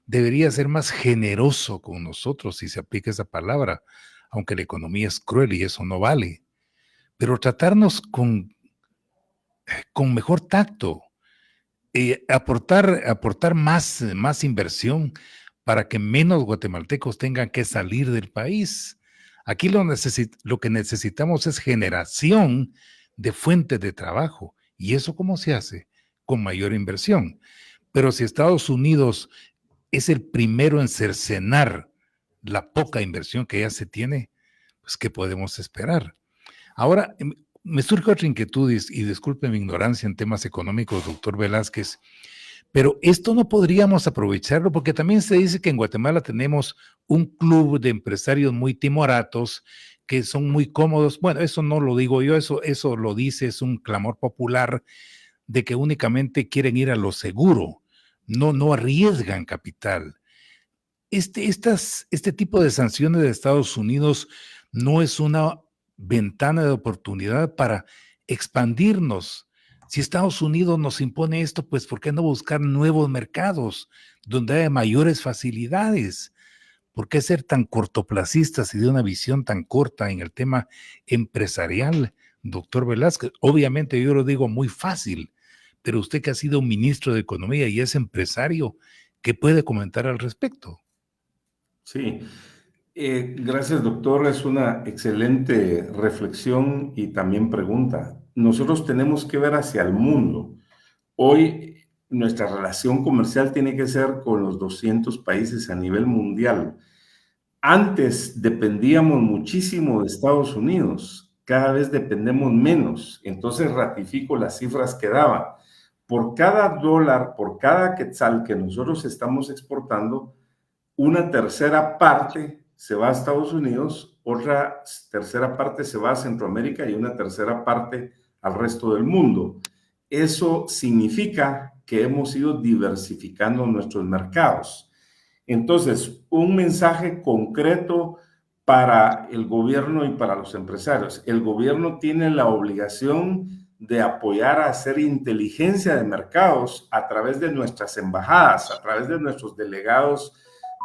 debería ser más generoso con nosotros, si se aplica esa palabra, aunque la economía es cruel y eso no vale. Pero tratarnos con mejor tacto, aportar más inversión para que menos guatemaltecos tengan que salir del país. Aquí lo que necesitamos es generación de fuentes de trabajo. ¿Y eso cómo se hace? Con mayor inversión. Pero si Estados Unidos es el primero en cercenar la poca inversión que ya se tiene, pues ¿qué podemos esperar? Ahora, me surge otra inquietud y disculpe mi ignorancia en temas económicos, doctor Velázquez, pero esto no podríamos aprovecharlo porque también se dice que en Guatemala tenemos un club de empresarios muy timoratos que son muy cómodos. Bueno, eso no lo digo yo, eso lo dice, es un clamor popular de que únicamente quieren ir a lo seguro, no arriesgan capital. Este tipo de sanciones de Estados Unidos no es una ventana de oportunidad para expandirnos. Si Estados Unidos nos impone esto, pues ¿por qué no buscar nuevos mercados donde haya mayores facilidades? ¿Por qué ser tan cortoplacistas y de una visión tan corta en el tema empresarial? Doctor Velázquez, obviamente yo lo digo muy fácil, pero usted que ha sido ministro de Economía y es empresario, ¿qué puede comentar al respecto? Sí, gracias, doctor. Es una excelente reflexión y también pregunta. Nosotros tenemos que ver hacia el mundo. Hoy nuestra relación comercial tiene que ser con los 200 países a nivel mundial. Antes dependíamos muchísimo de Estados Unidos, cada vez dependemos menos. Entonces ratifico las cifras que daba. Por cada dólar, por cada quetzal que nosotros estamos exportando, una tercera parte se va a Estados Unidos, otra tercera parte se va a Centroamérica y una tercera parte al resto del mundo. Eso significa que hemos ido diversificando nuestros mercados. Entonces, un mensaje concreto para el gobierno y para los empresarios. El gobierno tiene la obligación de apoyar a hacer inteligencia de mercados a través de nuestras embajadas, a través de nuestros delegados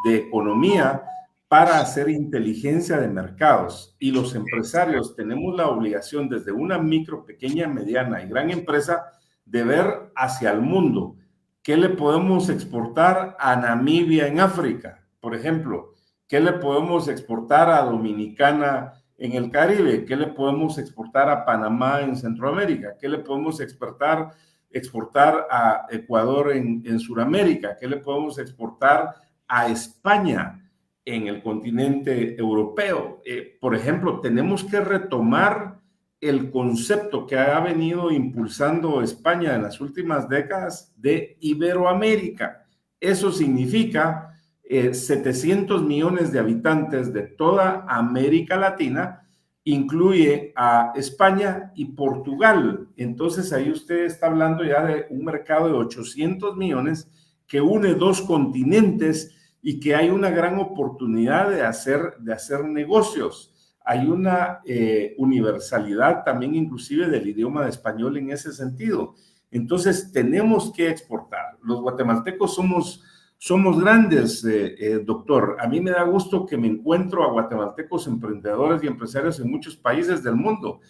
de economía, para hacer inteligencia de mercados. Y los empresarios tenemos la obligación desde una micro, pequeña, mediana y gran empresa de ver hacia el mundo. ¿Qué le podemos exportar a Namibia en África, por ejemplo? ¿Qué le podemos exportar a Dominicana en el Caribe? ¿Qué le podemos exportar a Panamá en Centroamérica? ¿Qué le podemos exportar a Ecuador en Sudamérica? ¿Qué le podemos exportar a España en el continente europeo? Por ejemplo, tenemos que retomar el concepto que ha venido impulsando España en las últimas décadas de Iberoamérica. Eso significa 700 millones de habitantes de toda América Latina, incluye a España y Portugal. Entonces ahí usted está hablando ya de un mercado de 800 millones que une dos continentes y que hay una gran oportunidad de hacer negocios. Hay una universalidad también inclusive del idioma de español en ese sentido. Entonces tenemos que exportar. Los guatemaltecos somos grandes, doctor. A mí me da gusto que me encuentro a guatemaltecos emprendedores y empresarios en muchos países del mundo.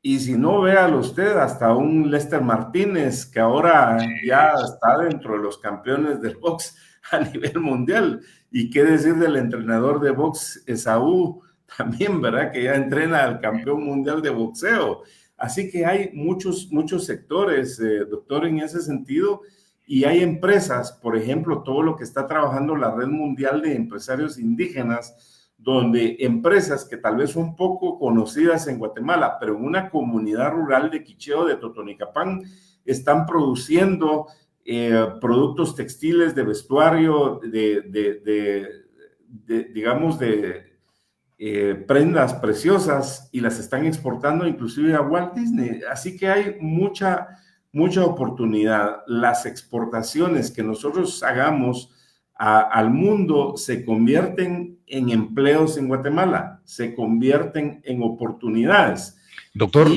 Y si no, véalo usted, hasta un Lester Martínez, que ahora ya está dentro de los campeones del box a nivel mundial. Y qué decir del entrenador de box, Esaú, también, ¿verdad? Que ya entrena al campeón mundial de boxeo. Así que hay muchos sectores, doctor, en ese sentido. Y hay empresas, por ejemplo, todo lo que está trabajando la Red Mundial de Empresarios Indígenas, donde empresas que tal vez son poco conocidas en Guatemala, pero en una comunidad rural de Quicheo, de Totonicapán, están produciendo productos textiles, de vestuario, digamos, prendas preciosas, y las están exportando inclusive a Walt Disney. Así que hay mucha oportunidad. Las exportaciones que nosotros hagamos al mundo se convierten en empleos en Guatemala, se convierten en oportunidades. Doctor,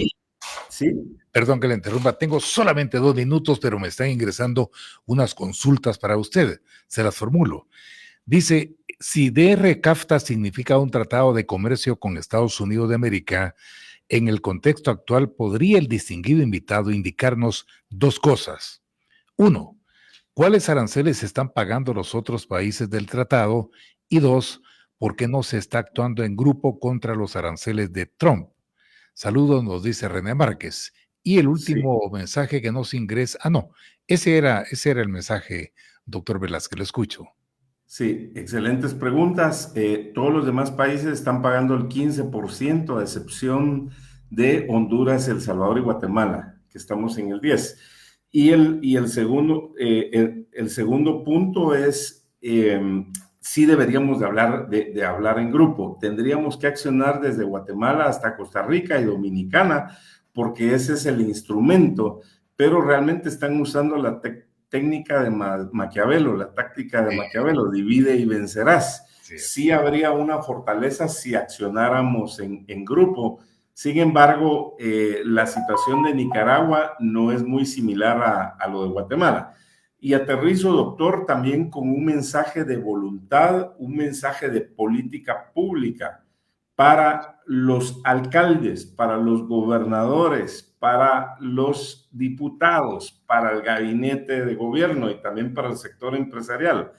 sí. Perdón que le interrumpa, tengo solamente 2 minutos, pero me están ingresando unas consultas para usted. Se las formulo. Dice, si DR-CAFTA significa un tratado de comercio con Estados Unidos de América, en el contexto actual, ¿podría el distinguido invitado indicarnos 2 cosas? 1, ¿cuáles aranceles están pagando los otros países del tratado? Y 2, ¿por qué no se está actuando en grupo contra los aranceles de Trump? Saludos, nos dice René Márquez. Y el último mensaje que nos ingresa, ese era el mensaje, doctor Velázquez, lo escucho. Sí, excelentes preguntas. Todos los demás países están pagando el 15%, a excepción de Honduras, El Salvador y Guatemala, que estamos en el 10%. Y el segundo punto es, sí deberíamos de hablar en grupo. Tendríamos que accionar desde Guatemala hasta Costa Rica y Dominicana, porque ese es el instrumento, pero realmente están usando la técnica de Maquiavelo, la táctica de Maquiavelo, divide y vencerás. Sí habría una fortaleza si accionáramos en grupo. Sin embargo, la situación de Nicaragua no es muy similar a lo de Guatemala. Y aterrizo, doctor, también con un mensaje de voluntad, un mensaje de política pública para los alcaldes, para los gobernadores, para los diputados, para el gabinete de gobierno y también para el sector empresarial.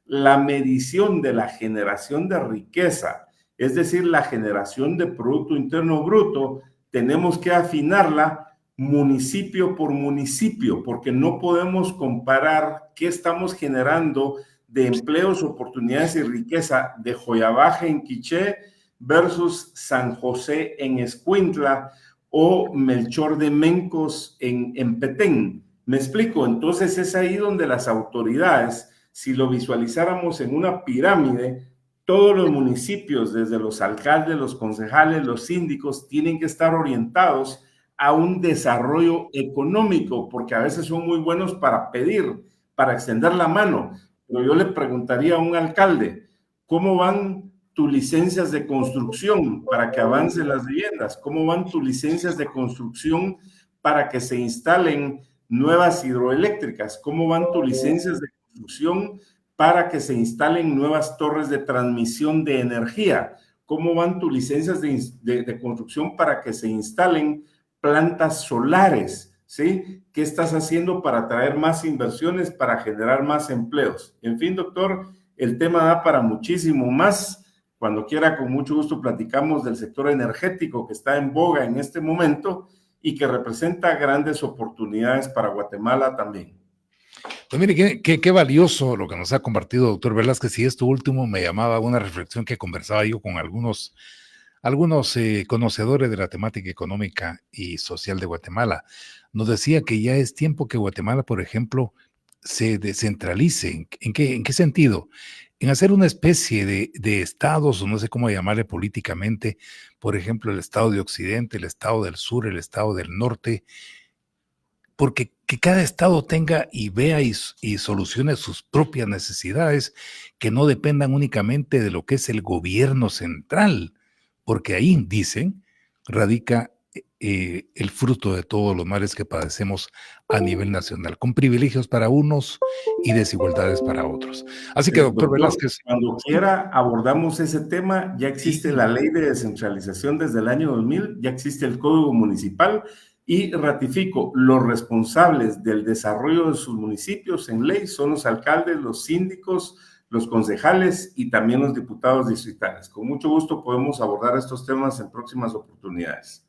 La medición de la generación de riqueza, es decir, la generación de Producto Interno Bruto, tenemos que afinarla municipio por municipio, porque no podemos comparar qué estamos generando de empleos, oportunidades y riqueza de Joyabaje en Quiché versus San José en Escuintla o Melchor de Mencos en Petén. ¿Me explico? Entonces es ahí donde las autoridades, si lo visualizáramos en una pirámide, todos los municipios, desde los alcaldes, los concejales, los síndicos, tienen que estar orientados a un desarrollo económico, porque a veces son muy buenos para pedir, para extender la mano. Pero yo le preguntaría a un alcalde, ¿cómo van tus licencias de construcción para que avancen las viviendas? ¿Cómo van tus licencias de construcción para que se instalen nuevas hidroeléctricas? ¿Cómo van tus licencias de construcción para que se instalen nuevas torres de transmisión de energía? ¿Cómo van tus licencias de construcción para que se instalen plantas solares? ¿Sí? ¿Qué estás haciendo para atraer más inversiones, para generar más empleos? En fin, doctor, el tema da para muchísimo más. Cuando quiera, con mucho gusto, platicamos del sector energético que está en boga en este momento y que representa grandes oportunidades para Guatemala también. Pues mire, qué valioso lo que nos ha compartido, doctor Velázquez, y esto último me llamaba a una reflexión que conversaba yo con algunos conocedores de la temática económica y social de Guatemala. Nos decía que ya es tiempo que Guatemala, por ejemplo, se descentralice. ¿En qué sentido? En hacer una especie de estados, o no sé cómo llamarle políticamente, por ejemplo, el estado de Occidente, el estado del sur, el estado del norte, porque que cada estado tenga y vea y solucione sus propias necesidades, que no dependan únicamente de lo que es el gobierno central, porque ahí, dicen, radica el fruto de todos los males que padecemos a nivel nacional, con privilegios para unos y desigualdades para otros. Así que, doctor Velázquez, cuando quiera abordamos ese tema. Ya existe la ley de descentralización desde el año 2000, ya existe el Código Municipal, y ratifico, los responsables del desarrollo de sus municipios en ley son los alcaldes, los síndicos, los concejales y también los diputados distritales. Con mucho gusto podemos abordar estos temas en próximas oportunidades.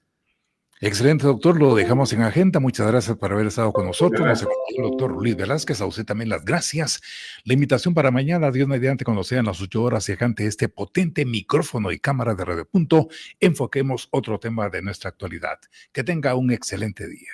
Excelente, doctor. Lo dejamos en agenda. Muchas gracias por haber estado con nosotros. Nos acompañó el doctor Luis Velázquez. A usted también las gracias. La invitación para mañana, Dios mediante, cuando sean las 8 horas, viajante este potente micrófono y cámara de Radio Punto, enfoquemos otro tema de nuestra actualidad. Que tenga un excelente día.